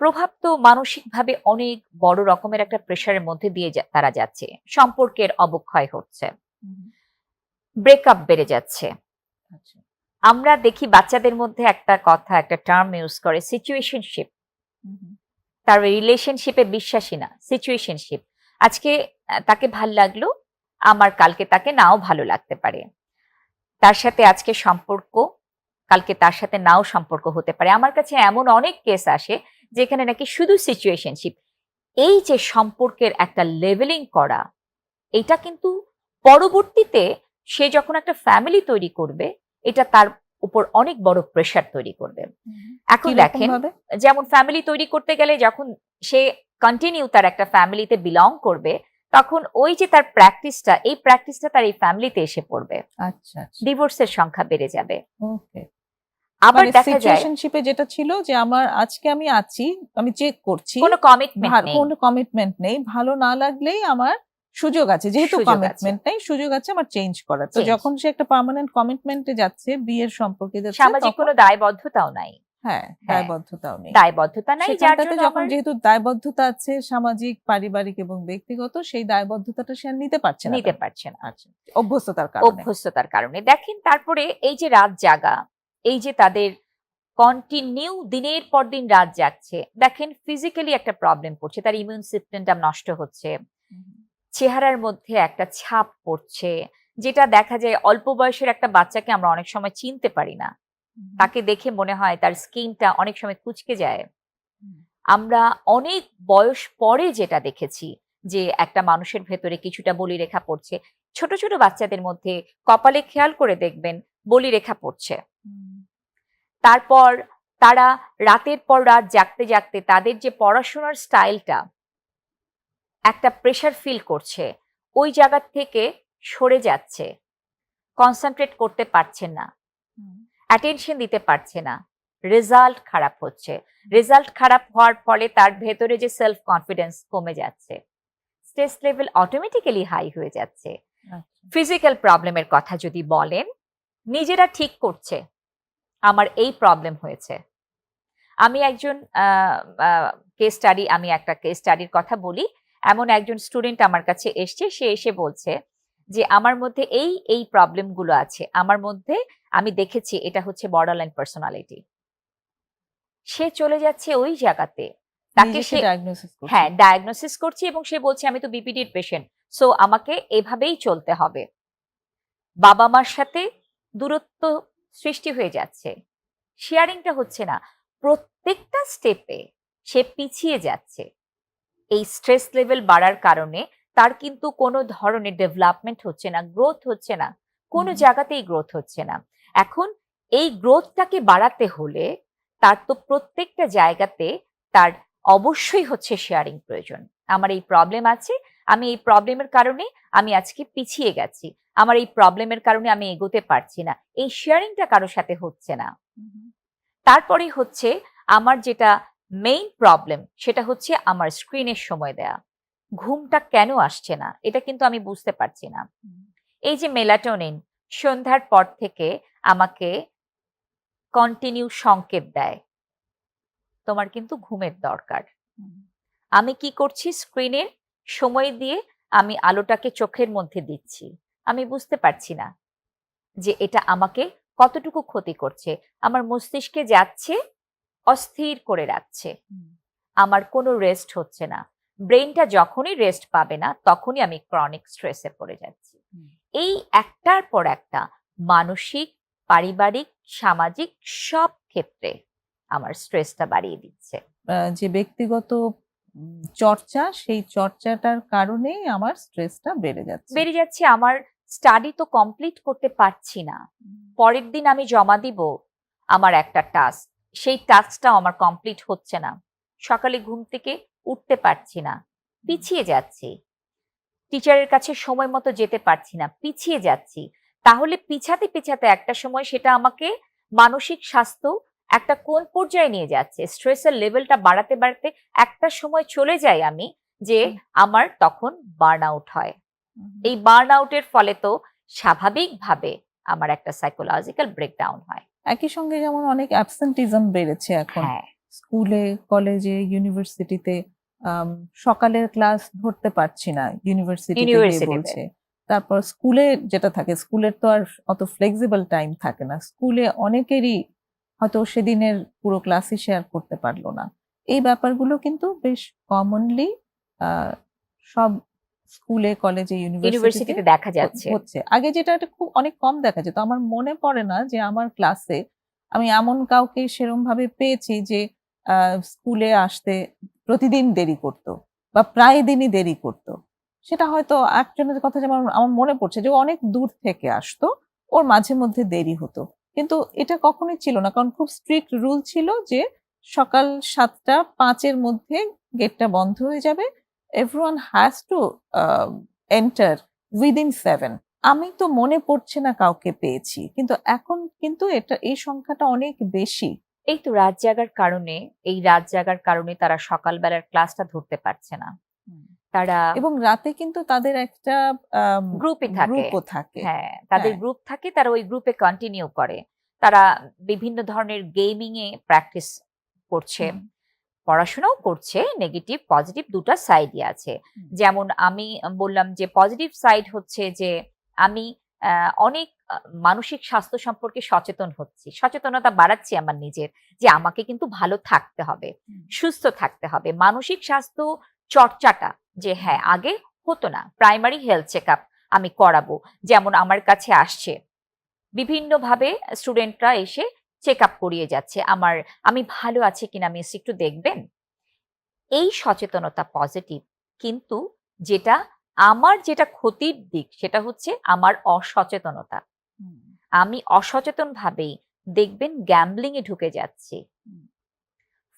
Speaker 2: প্রভাব তো মানসিকভাবে অনেক বড় রকমের একটা প্রেশারের মধ্যে দিয়ে তারা যাচ্ছে। সম্পর্কের অবক্ষয় হচ্ছে, ব্রেকআপ বেড়ে যাচ্ছে।
Speaker 1: আচ্ছা।
Speaker 2: আমরা দেখি বাচ্চাদের মধ্যে একটা কথা, একটা টার্ম ইউজ করে, সিচুয়েশনশিপ। তার রিলেশনশিপে বিশ্বাসী না, সিচুয়েশনশিপ। আজকে তাকে ভাল লাগলো, আমার কালকে তাকে নাও ভালো লাগতে পারে। তার সাথে আজকে সম্পর্ক, কালকে তার সাথে নাও সম্পর্ক হতে পারে। আমার কাছে এমন অনেক কেস আসে যেখানে নাকি শুধু সিচুয়েশনশিপ। এই যে সম্পর্কের একটা লেভেলিং করা, এটা কিন্তু পরবর্তীতে সে যখন একটা ফ্যামিলি তৈরি করবে, এটা তার উপর অনেক বড় প্রেশার তৈরি করবে। এখন দেখেন, যেমন ফ্যামিলি তৈরি করতে গেলে যখন সে কন্টিনিউ তার একটা ফ্যামিলিতে বিলং করবে, তখন ওই যে তার প্র্যাকটিসটা, এই প্র্যাকটিসটা তার এই ফ্যামিলিতে এসে পড়বে।
Speaker 1: আচ্ছা,
Speaker 2: ডিভোর্সের সংখ্যা বেড়ে যাবে।
Speaker 1: ওকে।
Speaker 2: আবার
Speaker 1: মানে
Speaker 2: দেখা যায়
Speaker 1: সিচুয়েশনশিপে যেটা ছিল যে আমার আজকে আমি আছি, আমি চেক করছি,
Speaker 2: কোনো কমিটমেন্ট নেই,
Speaker 1: কোনো কমিটমেন্ট নেই, ভালো না লাগলেই আমার সুযোগ আছে, যেহেতু কমিটমেন্ট নেই সুযোগ আছে আমার চেঞ্জ করার। তো যখন সে একটা পার্মানেন্ট কমিটমেন্টে যাচ্ছে, বিয়ের সম্পর্কে যাচ্ছে,
Speaker 2: সামাজিক কোনো দায়বদ্ধতাও নাই।
Speaker 1: হ্যাঁ, দায়বদ্ধতাও নেই,
Speaker 2: দায়বদ্ধতা নাই, যার জন্য
Speaker 1: যখন যেহেতু দায়বদ্ধতা আছে সামাজিক, পারিবারিক এবং ব্যক্তিগত, সেই দায়বদ্ধতাটা সে আর নিতে পারছে না। আচ্ছা,
Speaker 2: অভ্যস্ততার কারণে দেখেন। তারপরে এই যে রাত জাগা, এই যে তাদের কন্টিনিউ দিনের পর দিন রাত জাগছে, দেখেন ফিজিক্যালি একটা প্রবলেম পড়ছে, তার ইমিউন সিস্টেমটা নষ্ট হচ্ছে, চেহারার মধ্যে একটা ছাপ পড়ছে, যেটা দেখা যায় অল্প বয়সের একটা বাচ্চাকে আমরা অনেক সময় চিনতে পারি না, তাকে দেখে মনে হয় তার স্কিনটা অনেক সময় কুঁচকে যায়। আমরা অনেক বয়স পরে যেটা দেখেছি যে একটা মানুষের ভেতরে কিছুটা বলিরেখা পড়ছে, ছোট ছোট বাচ্চাদের মধ্যে কপালে খেয়াল করে দেখবেন বলিরেখা পড়ছে। তারপর তারা রাতের পর রাত জাগতে জাগতে তাদের যে পড়াশোনার স্টাইলটা, একটা প্রেশার ফিল করছে, ওই জায়গা থেকে সরে যাচ্ছে, কনসেন্ট্রেট করতে পারছে না, অ্যাটেনশন দিতে পারছে না, রেজাল্ট খারাপ হচ্ছে। রেজাল্ট খারাপ হওয়ার ফলে তার ভেতরে যে সেলফ কনফিডেন্স কমে যাচ্ছে, স্ট্রেস লেভেল অটোমেটিক্যালি হাই হয়ে যাচ্ছে। ফিজিক্যাল প্রবলেমের কথা যদি বলেন, নিজেরা ঠিক করছে আমার এই প্রবলেম হয়েছে। আমি একজন আমি একটা কেস স্টাডির কথা বলি। এমন একজন স্টুডেন্ট আমার কাছে এসছে, সে এসে বলছে যে আমার মধ্যে এই এই প্রবলেমগুলো আছে, আমার মধ্যে আমি দেখেছি এটা হচ্ছে বর্ডারলাইন পার্সোনালিটি। সে চলে যাচ্ছে ওই জায়গাতে, তাকে সে ডায়াগনোসিস করছে এবং সে বলছে আমি তো বিপিডির পেশেন্ট, সো আমাকে এভাবেই চলতে হবে। বাবা মার সাথে দূরত্ব সৃষ্টি হয়ে যাচ্ছে, শেয়ারিংটা হচ্ছে না, প্রত্যেকটা স্টেপে সে পিছিয়ে যাচ্ছে। এই স্ট্রেস লেভেল বাড়ার কারণে তার কিন্তু কোনো ধরনের ডেভেলপমেন্ট হচ্ছে না, গ্রোথ হচ্ছে না, কোনো জায়গাতেই গ্রোথ হচ্ছে না। এখন এই গ্রোথটাকে বাড়াতে হলে তার তো প্রত্যেকটা জায়গাতে তার অবশ্যই হচ্ছে শেয়ারিং প্রয়োজন। আমার এই প্রবলেম আছে, আমি এই প্রবলেমের কারণে আমি আজকে পিছিয়ে গেছি, আমার এই প্রবলেমের কারণে আমি এগোতে পারছি না, এই শেয়ারিংটা কারোর সাথে হচ্ছে না। তারপরে হচ্ছে আমার যেটা মেইন প্রবলেম, সেটা হচ্ছে আমার স্ক্রিনের সময় দেয়া, ঘুমটা কেন আসছে না, এটা কিন্তু আমি বুঝতে পারছি না। এই যে মেলাটোনিন সন্ধ্যার পর থেকে আমাকে কন্টিনিউ সংকেত দেয় তোমার কিন্তু ঘুমের দরকার। আমি কি করছি, স্ক্রিনের সময় দিয়ে আমি আলোটাকে চোখের মধ্যে দিচ্ছি, আমি বুঝতে পারছি না যে এটা আমাকে কতটুকু ক্ষতি করছে। আমার মস্তিষ্কে যাচ্ছে, অস্থির করে রাখছে, আমার কোনো রেস্ট হচ্ছে না। ব্রেনটা যখনই রেস্ট পাবে না, তখনই আমি ক্রনিক স্ট্রেসে পড়ে যাচ্ছি। এই একটার পর একটা মানসিক, পারিবারিক, সামাজিক সব ক্ষেত্রে আমার স্ট্রেসটা বাড়িয়ে দিচ্ছে।
Speaker 1: যে ব্যক্তিগত চর্চা, সেই চর্চাটার কারণেই আমার স্ট্রেসটা বেড়ে যাচ্ছে।
Speaker 2: আমার স্টাডি তো কমপ্লিট করতে পারছি না। পরের দিন আমি জমা দিব আমার একটা টাস্ক, সেই টাস্কটাও আমার কমপ্লিট হচ্ছে না। সকালে ঘুম থেকে উঠতে পারছি না, পিছিয়ে যাচ্ছি। টিচারের কাছে সময় মতো যেতে পারছি না, পিছিয়ে যাচ্ছি। তাহলে পিছাতে পিছাতে একটা সময় সেটা আমাকে মানসিক স্বাস্থ্য একটা কোন পর্যায়ে নিয়ে যাচ্ছে, স্ট্রেসের লেভেলটা বাড়াতে বাড়াতে একটা সময় চলে যাই আমি, যে আমার তখন বার্ন আউট হয়। এই বার্ন আউটের ফলে তো স্বাভাবিকভাবে আমার একটা সাইকোলজিক্যাল ব্রেকডাউন হয়।
Speaker 1: একই সঙ্গে যেমন অনেক অ্যাবসেন্টিজম বেড়েছে এখন
Speaker 2: হ্যাঁ,
Speaker 1: স্কুলে, কলেজে, ইউনিভার্সিটিতে। সকালের ক্লাস ধরতে পারছি না, ইউনিভার্সিটিতে গিয়ে
Speaker 2: ইউনিভার্সিটিতে
Speaker 1: বলছে। তারপর স্কুলে যেটা থাকে, স্কুলের তো আর অত ফ্লেক্সিবল টাইম থাকে না। স্কুলে অনেকেরই হয়তো সেদিনের পুরো ক্লাসই শেয়ার করতে পারলো না। এই ব্যাপারগুলো কিন্তু বেশ কমনলি সব স্কুলে, কলেজে, ইউনিভার্সিটিতে
Speaker 2: ইউনিভার্সিটিতে দেখা যাচ্ছে।
Speaker 1: হচ্ছে। আগে যেটা এটা খুব অনেক কম দেখা যেত। আমার মনে পড়ে না যে আমার ক্লাসে আমি এমন কাউকে সেরম ভাবে পেয়েছি যে স্কুলে আসতে প্রতিদিন দেরি করত বা প্রায় দিনই দেরি করত। সেটা হয়তো একজনের কথা যেমন আমার মনে পড়ছে যে ও অনেক দূর থেকে আসতো, ওর মাঝে মধ্যে দেরি হতো। কিন্তু এটা কখনোই ছিল না, কারণ খুব স্ট্রিক্ট রুল ছিল যে সকাল ৭টা ৫ এর মধ্যে গেটটা বন্ধ হয়ে যাবে। Everyone has to enter within 7। আমি তো মনে পড়ছে না কাউকে পেয়েছি, কিন্তু এখন কিন্তু এই সংখ্যাটা অনেক বেশি।
Speaker 2: এই তো রাত জাগার কারণে তারা সকালবেলার ক্লাসটা ধরতে পারছে না। তারা
Speaker 1: এবং রাতে কিন্তু তাদের একটা
Speaker 2: গ্রুপে থাকে।
Speaker 1: গ্রুপও থাকে।
Speaker 2: হ্যাঁ, তাদের
Speaker 1: হ্যাঁ।
Speaker 2: গ্রুপ থাকে, তারা ওই গ্রুপে কন্টিনিউ করে। তারা বিভিন্ন ধরনের গেমিং এ প্র্যাকটিস করছে,
Speaker 1: হুম,
Speaker 2: পড়াশোনাও করছে। নেগেটিভ পজিটিভ দুটা সাইডই আছে।
Speaker 1: হুম,
Speaker 2: যেমন আমি বললাম যে পজিটিভ সাইড হচ্ছে যে আমি অনেক মানসিক স্বাস্থ্য সম্পর্কে সচেতন হচ্ছি, সচেতনতা বাড়াচ্ছি আমার নিজের, যে আমাকে কিন্তু ভালো থাকতে হবে,
Speaker 1: হুম,
Speaker 2: সুস্থ থাকতে হবে। মানসিক স্বাস্থ্য চর্চাটা, যে হ্যাঁ আগে হতো না, প্রাইমারি হেলথ চেক আপ আমি করাবো। যেমন আমার কাছে আসছে বিভিন্নভাবে স্টুডেন্টরা এসে চেক আপ করিয়ে যাচ্ছে, আমি ভালো আছি কিনা আমি একটু দেখবেন। এই সচেতনতা পজিটিভ, কিন্তু যেটা যেটা ক্ষতির দিক সেটা হচ্ছে আমার অসচেতনতা।
Speaker 1: হুম,
Speaker 2: আমি অসচেতন ভাবেই দেখবেন গ্যাম্বলিং এ ঢুকে যাচ্ছি।
Speaker 1: হুম,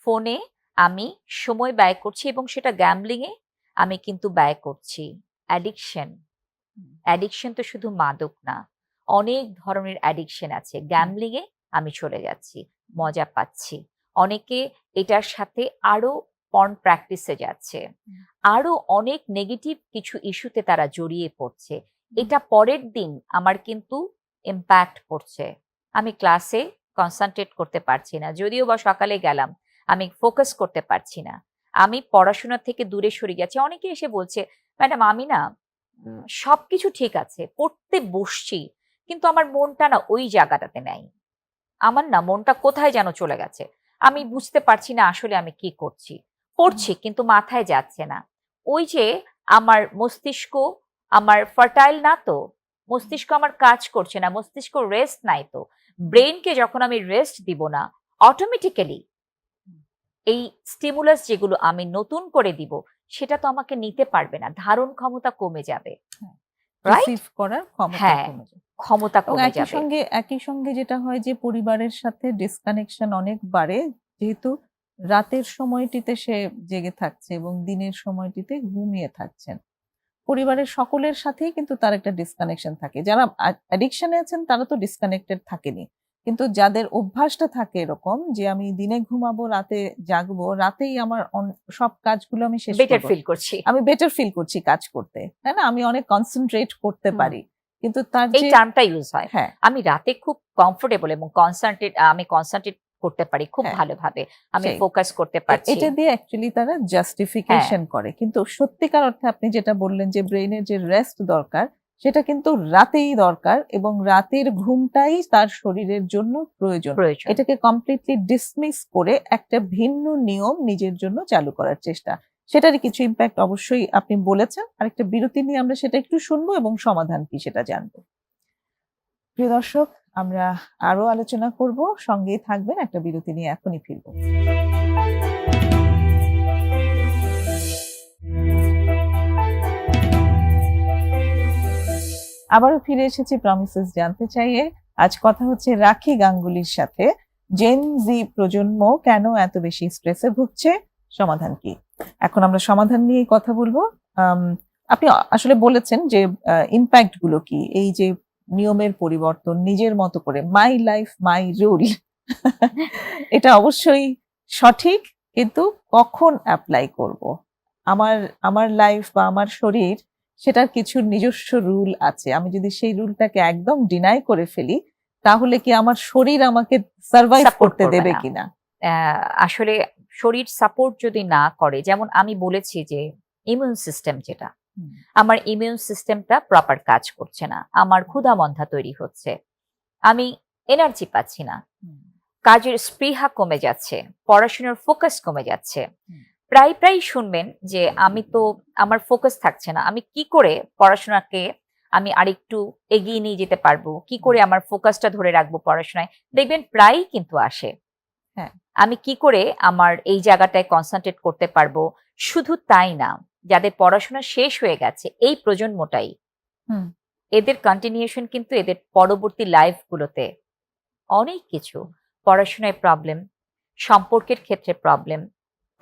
Speaker 2: ফোনে আমি সময় ব্যয় করছি এবং সেটা গ্যাম্বলিং এ আমি কিন্তু ব্যয় করছি। অ্যাডিকশন,
Speaker 1: হুম,
Speaker 2: অ্যাডিকশন তো শুধু মাদক না, অনেক ধরনের অ্যাডিকশন আছে। গ্যাম্বলিং এ আমি চলে যাচ্ছি, মজা পাচ্ছি। অনেকে এটার সাথে আরো পর্ন প্র্যাকটিসে যাচ্ছে,
Speaker 1: হুম,
Speaker 2: আরো অনেক নেগেটিভ কিছু ইস্যুতে তারা জড়িয়ে পড়ছে। এটা পরের দিন আমার কিন্তু ইম্প্যাক্ট পড়ছে। আমি ক্লাসে কনসেন্ট্রেট করতে পারছি না, যদিও বা সকালে গেলাম, আমি ফোকাস করতে পারছি না। আমি পড়াশোনা থেকে দূরে সরে গেছি। অনেকে এসে বলছে, ম্যাডাম আমি না সবকিছু ঠিক আছে, পড়তে বসছি, কিন্তু আমার মনটা না ওই জায়গাটাতে নেই। আমার না মনটা কোথায় যেন চলে গেছে। আমি বুঝতে পারছি না আসলে আমি কি করছি। পড়ছি কিন্তু মাথায় যাচ্ছে না। ওই যে আমার মস্তিষ্ক আমার ফার্টাইল না তো, মস্তিষ্ক আমার কাজ করছে না, মস্তিষ্ক রেস্ট নাই তো। ব্রেইনকে যখন আমি রেস্ট দিব না, অটোমেটিক্যালি এই স্টিমুলাস যেগুলো আমি নতুন করে দিব সেটা তো আমাকে নিতে পারবে না, ধারণ ক্ষমতা কমে যাবে।
Speaker 1: হ্যাঁ,
Speaker 2: রাইট?
Speaker 1: রিসিভ করার ক্ষমতা
Speaker 2: হ্যাঁ,
Speaker 1: কমে যায়।
Speaker 2: ক্ষমতা
Speaker 1: এবং
Speaker 2: কমে
Speaker 1: একই
Speaker 2: যাবে।
Speaker 1: সঙ্গে যেটা হয় যে পরিবারের সাথে ডিসকানেকশন অনেক বাড়ে, যেহেতু রাতের সময়টিতে সে জেগে থাকছে এবং দিনের সময়টিতে ঘুমিয়ে থাকছেন। পরিবারের সকলের সাথেই কিন্তু তার একটা ডিসকানেকশন থাকে। যারা অ্যাডিকশনে আছেন তারা তো ডিসকানেক্টেড থাকেনি। কিন্তু যাদের অভ্যাসটা থাকে এরকম যে আমি দিনে ঘুমাবো, রাতে জাগবো, রাতেই আমার সব কাজগুলো আমি শেষ
Speaker 2: বেটার
Speaker 1: করব।
Speaker 2: ফিল করছি।
Speaker 1: আমি বেটার ফিল করছি কাজ করতে। তাই না? আমি অনেক কনসেনট্রেট করতে
Speaker 2: হুম।
Speaker 1: পারি। কিন্তু তার
Speaker 2: এই
Speaker 1: যে
Speaker 2: টার্মটা ইউজ হয়।
Speaker 1: হ্যাঁ,
Speaker 2: আমি রাতে খুব কমফোর্টেবল এবং আমি কনসেনট্রেট করতে পারি খুব
Speaker 1: হ্যাঁ,
Speaker 2: ভালোভাবে। আমি
Speaker 1: সেই।
Speaker 2: ফোকাস করতে পারছি।
Speaker 1: এটা দিয়ে অ্যাকচুয়ালি তারা
Speaker 2: হ্যাঁ,
Speaker 1: জাস্টিফিকেশন করে। কিন্তু সত্যিকার অর্থে আপনি যেটা বললেন যে ব্রেইনের যে রেস্ট দরকার, সেটা কিন্তু রাতেই দরকার এবং রাতের ঘুমটাই তার শরীরের জন্য প্রয়োজন।
Speaker 2: প্রয়োজন।
Speaker 1: এটাকে কমপ্লিটলি ডিসমিস করে একটা ভিন্ন নিয়ম নিজের জন্য চালু করার চেষ্টা। সেটারই কিছু ইমপ্যাক্ট অবশ্যই আপনি বলেছেন। আরেকটা বিরতি নিয়ে আমরা সেটা একটু শুনবো এবং সমাধান কি সেটা জানবো। প্রিয় দর্শক, আমরা আরো আলোচনা করব। সঙ্গেই থাকবেন। একটা বিরতি নিয়ে এখনই ফিরব। আবারও ফিরে এসেছি প্রমিসেস জানতে চাইয়ে। আজ কথা হচ্ছে রাখি গাঙ্গুলির সাথে। জেন জি প্রজন্ম কেন এত বেশি স্ট্রেসে ভুগছে, সমাধান কি? এখন আমরা সমাধান নিয়েই কথা বলবো। আম, আপনি আসলে বলেছেন যে ইম্প্যাক্ট গুলো কি, এই যে নিয়মের পরিবর্তন, নিজের মতো করে মাই লাইফ মাই রুল, এটা অবশ্যই সঠিক, কিন্তু কখন অ্যাপ্লাই করব? আমার আমার লাইফ বা আমার শরীর, সেটার কিছু নিজস্ব রুল আছে। আমি যদি সেই রুলটাকে একদম ডিনাই করে ফেলি, তাহলে কি আমার শরীর আমাকে সার্ভাইভ
Speaker 2: সাপোর্ট
Speaker 1: করতে
Speaker 2: করবে
Speaker 1: দেবে
Speaker 2: না।
Speaker 1: কিনা?
Speaker 2: আসলে শরীর সাপোর্ট যদি না করে, যেমন আমি বলেছি যে ইমিউন সিস্টেম যেটা,
Speaker 1: হুম,
Speaker 2: আমার ইমিউন সিস্টেমটা প্রপার কাজ করছে না, আমার ক্ষুধা মন্দা তৈরি হচ্ছে, আমি এনার্জি পাচ্ছি না,
Speaker 1: হুম,
Speaker 2: কাজের স্পৃহা কমে যাচ্ছে, পড়াশোনার ফোকাস কমে যাচ্ছে।
Speaker 1: হুম,
Speaker 2: প্রায় প্রায় শুনবেন যে আমি তো, আমার ফোকাস থাকছে না, আমি কি করে পড়াশোনাকে আমি আরেকটু এগিয়ে নিয়ে যেতে পারবো, কি করে আমার ফোকাসটা ধরে রাখবো পড়াশোনায়, দেখবেন প্রায়ই কিন্তু আসে।
Speaker 1: হ্যাঁ,
Speaker 2: আমি কি করে আমার এই জায়গাটায় কনসেন্ট্রেট করতে পারবো। শুধু তাই না, যাদের পড়াশোনা শেষ হয়ে গেছে এই প্রজন্মটাই,
Speaker 1: হুম,
Speaker 2: এদের কন্টিনিউশন কিন্তু এদের পরবর্তী লাইফগুলোতে অনেক কিছু, পড়াশোনায় প্রবলেম, সম্পর্কের ক্ষেত্রে প্রবলেম,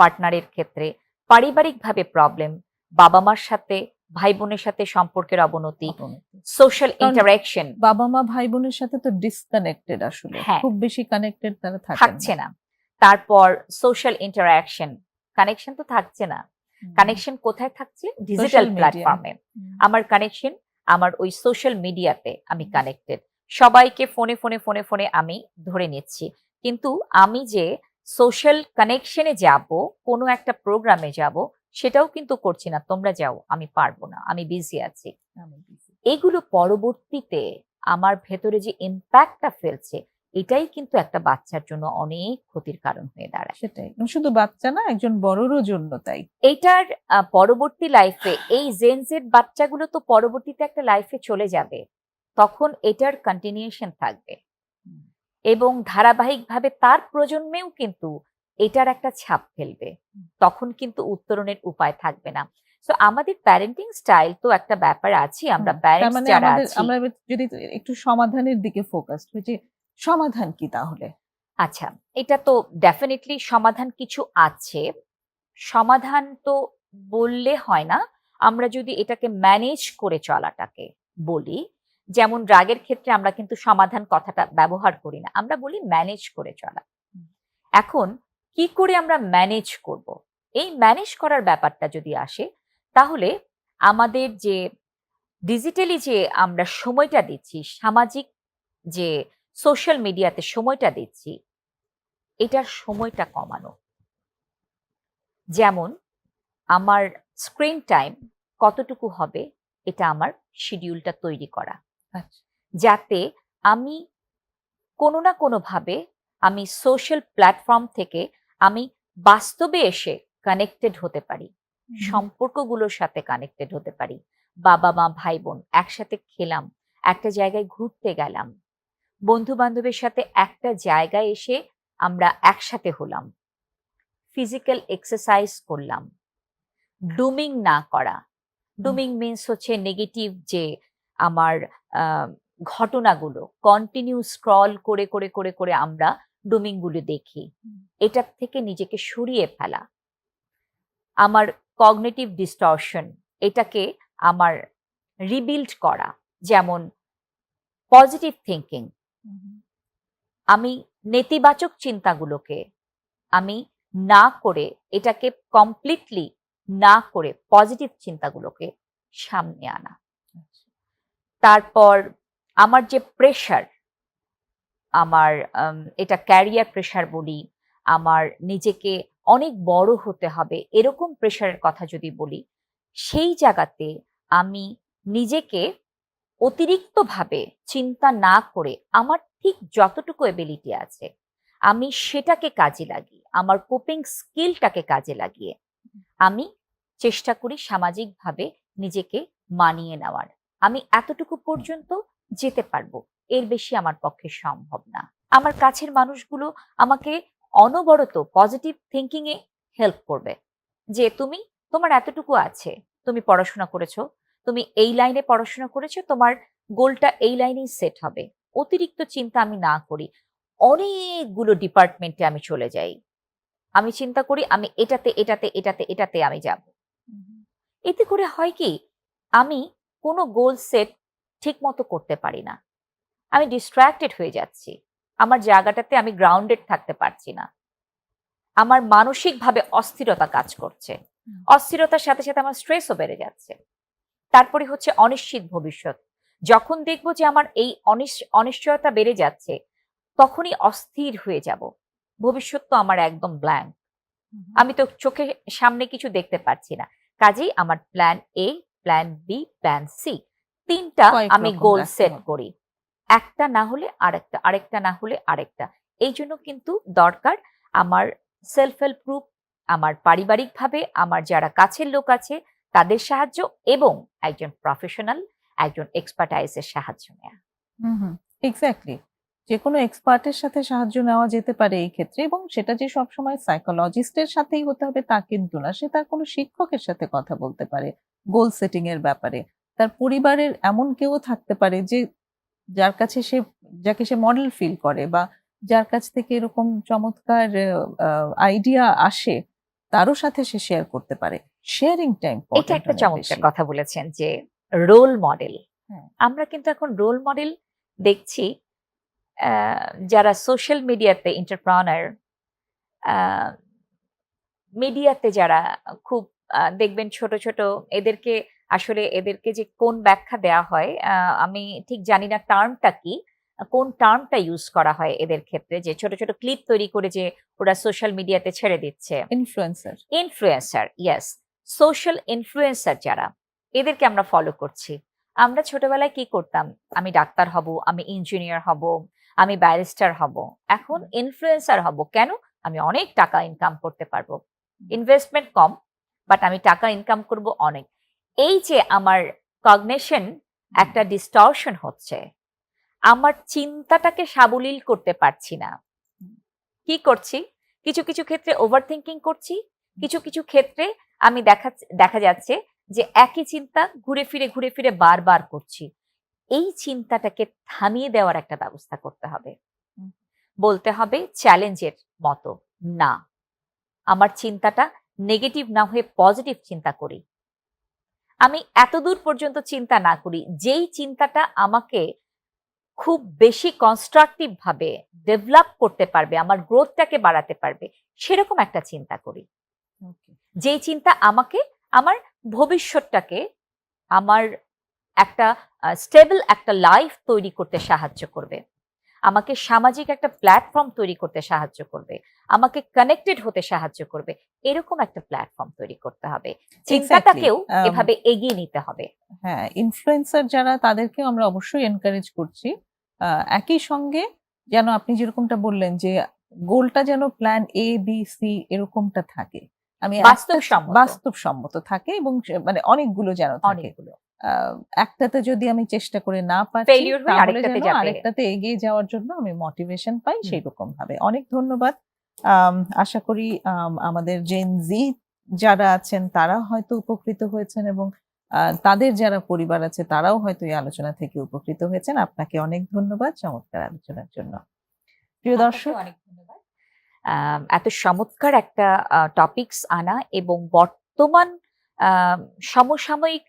Speaker 2: পার্টনারের ক্ষেত্রে, পারিবারিকভাবে প্রবলেম, বাবা মার সাথে, ভাই বোনের সাথে সম্পর্কের অবনতি,
Speaker 1: অবনতি।
Speaker 2: সোশ্যাল
Speaker 1: কারণ
Speaker 2: ইন্টারাকশন
Speaker 1: বাবা মা ভাই বোনের সাথে তো ডিসকানেক্টেড, আসলে
Speaker 2: হ্যাঁ
Speaker 1: খুব বেশি কানেক্টেড তারা থাকেন না।
Speaker 2: থাকছে না। তারপর সোশ্যাল ইন্টারাকশন, কানেকশন তো থাকছে না। কানেকশন কোথায় থাকছে? Digital
Speaker 1: social media.
Speaker 2: প্ল্যাটফর্মে। আমার কানেকশন, আমার ওই সোশ্যাল মিডিয়াতে আমি কানেক্টেড। সবাইকে ফোনে ফোনে ফোনে ফোনে আমি ধরে নিচ্ছি। কিন্তু আমি যে সোশ্যাল কানেকশনে যাব, কোনো একটা প্রোগ্রামে যাব, সেটাও কিন্তু করছি না। তোমরা যাও, আমি পারবো না, আমি বিজি আছি। এগুলো পরবর্তীতে আমার ভেতরে যে ইম্প্যাক্টটা ফেলছে, এটাই কিন্তু একটা বাচ্চার জন্য অনেক ক্ষতির কারণ হয়ে দাঁড়ায়।
Speaker 1: সেটাই, শুধু বাচ্চা না, একজন বড়রও জন্য তাই।
Speaker 2: এইটার পরবর্তী লাইফে এই জেনজেড বাচ্চাগুলো তো পরবর্তীতে একটা লাইফে চলে যাবে, তখন এটার কন্টিনিউশন থাকবে
Speaker 1: হুম,
Speaker 2: এবং ধারাবাহিকভাবে তার প্রজন্মেও কিন্তু এটার একটা ছাপ ফেলবে। তখন কিন্তু উত্তরণের উপায় থাকবে না। সো আমাদের প্যারেন্টিং স্টাইল তো একটা ব্যাপার আছে, আমরা
Speaker 1: তার
Speaker 2: প্যারেন্টস
Speaker 1: মানে
Speaker 2: যারা
Speaker 1: আমাদের,
Speaker 2: আছি।
Speaker 1: আমরা এবার যদি একটু সমাধানের দিকে ফোকাস হই, যে সমাধান কি তাহলে?
Speaker 2: আচ্ছা, এটা তো ডেফিনিটলি সমাধান কিছু আছে। সমাধান তো বললে হয় না। আমরা যদি এটাকে ম্যানেজ করে চলাটাকে বলি, যেমন রাগের ক্ষেত্রে আমরা কিন্তু সমাধান কথাটা ব্যবহার করি না। আমরা বলি ম্যানেজ করে চলা। এখন কি করে আমরা ম্যানেজ করব? এই ম্যানেজ করার ব্যাপারটা যদি আসে, তাহলে আমাদের যে ডিজিটালি যে আমরা সময়টা দিচ্ছি, সামাজিক যে সোশ্যাল মিডিয়াতে সময়টা দিচ্ছি, এটার সময়টা কমানো। যেমন আমার স্ক্রিন টাইম কতটুকু হবে, এটা আমার শিডিউলটা তৈরি করা।
Speaker 1: আচ্ছা।
Speaker 2: যাতে আমি কোনো না কোনোভাবে আমি সোশ্যাল প্ল্যাটফর্ম থেকে আমি বাস্তবে এসে কানেক্টেড হতে পারি। সম্পর্কগুলোর সাথে কানেক্টেড হতে পারি। বাবা মা ভাই বোন একসাথে খেলাম, একটা জায়গায় ঘুরতে গেলাম, বন্ধু বান্ধবের সাথে একটা জায়গায় এসে আমরা একসাথে হলাম, ফিজিক্যাল এক্সারসাইজ করলাম, ডুমিং না করা। ডুমিং মিন্স হচ্ছে নেগেটিভ যে আমার আহ, ঘটনাগুলো কন্টিনিউ স্ক্রল করে করে করে করে আমরা ডুমিং গুলো দেখি, এটার থেকে নিজেকে সরিয়ে ফেলা। আমার কগনিটিভ ডিস্টরশন, এটাকে আমার রিবিল্ড করা। যেমন পজিটিভ থিঙ্কিং, আমি নেতিবাচক চিন্তাগুলোকে আমি না করে, এটাকে কমপ্লিটলি না করে পজিটিভ চিন্তাগুলোকে সামনে আনা। তারপর আমার যে প্রেশার, আমার এটা ক্যারিয়ার প্রেশার বলি, আমার নিজেকে অনেক বড় হতে হবে এরকম প্রেশারের কথা যদি বলি, সেই জায়গাতে আমি নিজেকে অতিরিক্তভাবে চিন্তা না করে আমার ঠিক যতটুকু এবিলিটি আছে আমি সেটাকে কাজে লাগিয়ে, আমার কোপিং স্কিলটাকে কাজে লাগিয়ে আমি চেষ্টা করি সামাজিকভাবে নিজেকে মানিয়ে নেওয়ার। আমি এতটুকু পর্যন্ত যেতে পারবো, এর বেশি আমার পক্ষে সম্ভব না। আমার কাছের মানুষগুলো আমাকে অনবরত পজিটিভ থিঙ্কিং এ হেল্প করবে, যে তুমি, তোমার এতটুকু আছে, তুমি পড়াশোনা করেছো, তুমি এই লাইনে পড়াশোনা করেছো, তোমার গোলটা এই লাইনেই সেট হবে। অতিরিক্ত চিন্তা আমি না করি। অনেকগুলো ডিপার্টমেন্টে আমি চলে যাই। আমি চিন্তা করি আমি এটাতে আমি যাব। এতে করে হয় কি? আমি কোনো গোল সেট ঠিকমতো করতে পারি না। আমি ডিস্ট্রাক্টেড হয়ে যাচ্ছি। আমার জায়গাটাতে আমি গ্রাউন্ডেড থাকতে পারছি না। আমার মানসিকভাবে অস্থিরতা কাজ করছে। অস্থিরতার সাথে, সাথে আমার স্ট্রেসও বেড়ে যাচ্ছে। তারপরে হচ্ছে অনিশ্চিত ভবিষ্যৎ। যখন দেখব যে আমার এই অনিশ্চয়তা বেড়ে যাচ্ছে, তখনই অস্থির হয়ে যাব। ভবিষ্যৎ তো আমার একদম ব্ল্যাংক। আমি তো চোখের সামনে কিছু দেখতে পাচ্ছি না। কাজেই আমার plan A, plan B, plan C ৩ টা
Speaker 1: কয়েক
Speaker 2: আমি
Speaker 1: রকম
Speaker 2: গোল
Speaker 1: রাখতে
Speaker 2: সেট
Speaker 1: হবে।
Speaker 2: করি। একটা না হলে আরেকটা, আরেকটা না হলে আরেকটা। এইজন্য কিন্তু দরকার আমার সেলফ হেল্প গ্রুপ, আমার পারিবারিকভাবে আমার যারা কাছের লোক আছে তাদের সাহায্য এবং একজন প্রফেশনাল, একজন এক্সপার্টাইজ এর সাহায্য নেয়া।
Speaker 1: এক্স্যাক্টলি। যেকোনো এক্সপার্টের সাথে সাহায্য নেওয়া যেতে পারে এই ক্ষেত্রে, এবং সেটা যে সবসময় সাইকোলজিস্টের সাথেই হতে হবে তা কিন্তু না। সে তার কোনো শিক্ষকের সাথে কথা বলতে পারে গোল সেটিং এর ব্যাপারে। তার পরিবারের এমন কেউ থাকতে পারে যে যার কাছে সে যাকে সে মডেল ফিল করে, বা যার কাছ থেকে এরকম চমৎকার আইডিয়া আসে, তারও সাথে সে শেয়ার করতে পারে। শেয়ারিংটা
Speaker 2: এটা
Speaker 1: ইম্পোর্টেন্ট
Speaker 2: একটা
Speaker 1: অনেক
Speaker 2: চমৎকার
Speaker 1: বেশি।
Speaker 2: কথা বলেছেন যে রোল মডেল।
Speaker 1: হ্যাঁ।
Speaker 2: আমরা কিন্তু এখন রোল মডেল দেখছি যারা সোশ্যাল মিডিয়াতে এন্টারপ্রেনার, মিডিয়াতে যারা খুব দেখবেন ছোট, ছোট এদেরকে আসলে এদেরকে যে কোন ব্যাখ্যা দেয়া হয় আমি ঠিক জানি না টার্মটা কি? কোন টার্মটা ইউজ করা হয় এদের ক্ষেত্রে যে ছোট, ছোট ক্লিপ তৈরি করে যে ওরা সোশ্যাল মিডিয়াতে ছেড়ে দিচ্ছে।
Speaker 1: Influencer.
Speaker 2: Influencer, yes. Social influencer যারা, এদেরকে আমরা ফলো করছি। আমরা ছোটবেলায় কি করতাম? আমি ডাক্তার হব, আমি ইঞ্জিনিয়ার হব, আমি ব্যারিস্টার হব। এখন ইনফ্লুয়েন্সার হব। কেন? আমি অনেক টাকা ইনকাম করতে পারবো। ইনভেস্টমেন্ট কম, বাট আমি টাকা ইনকাম করব অনেক। এই যে আমার কগনিশন একটা ডিস্টরশন হচ্ছে। আমার চিন্তাটাকে সাবলীল করতে পারছি না। কি করছি? কিছু, কিছু ক্ষেত্রে ওভার থিংকিং করছি। কিছু, কিছু ক্ষেত্রে আমি দেখা যাচ্ছে যে একই চিন্তা ঘুরে ফিরে বারবার করছি। এই চিন্তাটাকে থামিয়ে দেওয়ার একটা ব্যবস্থা করতে হবে। বলতে হবে চ্যালেঞ্জের মতো, না। আমার চিন্তাটা নেগেটিভ না হয়ে পজিটিভ চিন্তা করি। আমি এতদূর পর্যন্ত চিন্তা না করি, যেই চিন্তাটা আমাকে খুব বেশি কনস্ট্রাকটিভ ভাবে ডেভেলপ করতে পারবে, আমার গ্রোথটাকে বাড়াতে পারবে, সেরকম একটা চিন্তা করি।
Speaker 1: ওকে।
Speaker 2: যেই চিন্তা আমাকে আমার ভবিষ্যৎটাকে, আমার একটা স্টেবল একটা লাইফ তৈরি করতে সাহায্য করবে। আমাকে সামাজিক একটা প্ল্যাটফর্ম তৈরি করতে সাহায্য করবে। আমাকে কানেক্টেড হতে সাহায্য করবে। এরকম একটা প্ল্যাটফর্ম তৈরি করতে হবে।
Speaker 1: এক্স্যাক্টলি।
Speaker 2: চিন্তাটাকেও এভাবে এগিয়ে নিতে হবে।
Speaker 1: হ্যাঁ, ইনফ্লুয়েন্সার যারা তাদেরকেও আমরা অবশ্যই এনকারেজ করছি। একই সঙ্গে যেন আপনি যেরকমটা বললেন যে গোলটা যেন প্ল্যান এ, বি, সি এরকমটা থাকে। আমি
Speaker 2: বাস্তবসম্মত।
Speaker 1: বাস্তবসম্মত থাকে, এবং মানে অনেকগুলো যেন থাকে।
Speaker 2: অনেকগুলো।
Speaker 1: আ একটাতে যদি আমি চেষ্টা করে না পারছি,
Speaker 2: ফেইলিউর হয়ে
Speaker 1: তাহলে
Speaker 2: আরেকটাতে
Speaker 1: যেন
Speaker 2: যাবে।
Speaker 1: আরেকটাতে এগিয়ে যাওয়ার জন্য আমি মোটিভেশন পাই
Speaker 2: হুম।
Speaker 1: সেইরকম ভাবে। অনেক ধন্যবাদ। আশা করি আমাদের জেন জি যারা আছেন তারা হয়তো উপকৃত হয়েছেন, এবং তাদের যারা পরিবার আছে তারাও হয়তো এই আলোচনা থেকে উপকৃত হয়েছেন। আপনাকে অনেক ধন্যবাদ চমৎকার আলোচনার জন্য। প্রিয়
Speaker 2: আপনাকে
Speaker 1: দর্শক,
Speaker 2: অনেক ধন্যবাদ। এত চমৎকার একটা টপিকস আনা এবং বর্তমান সমসাময়িক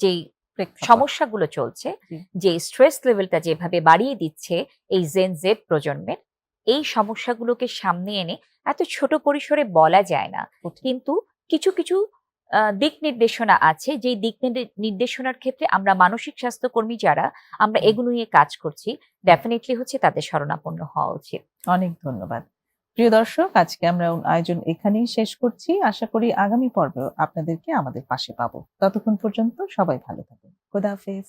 Speaker 2: যেই
Speaker 1: প্রেক্ষাপট।
Speaker 2: সমস্যাগুলো চলছে,
Speaker 1: জি।
Speaker 2: যে স্ট্রেস লেভেলটা যেভাবে বাড়িয়ে দিচ্ছে এই জেন জেড প্রজন্মের, এই সমস্যাগুলোকে সামনে এনে এত ছোট পরিসরে বলা যায় না।
Speaker 1: কঠিন।
Speaker 2: কিন্তু কিছু, কিছু দিক নির্দেশনা আছে, যেই দিক নির্দেশনার ক্ষেত্রে আমরা মানসিক স্বাস্থ্যকর্মী যারা আমরা এগুলো নিয়ে কাজ করছি, ডেফিনিটলি হচ্ছে তাদের শরণাপন্ন হওয়া উচিত।
Speaker 1: অনেক ধন্যবাদ। প্রিয় দর্শক, আজকে আমরা আয়োজন এখানেই শেষ করছি। আশা করি আগামী পর্বেও আপনাদেরকে আমাদের পাশে পাবো। ততক্ষণ পর্যন্ত সবাই ভালো থাকুন। খোদা হাফেজ।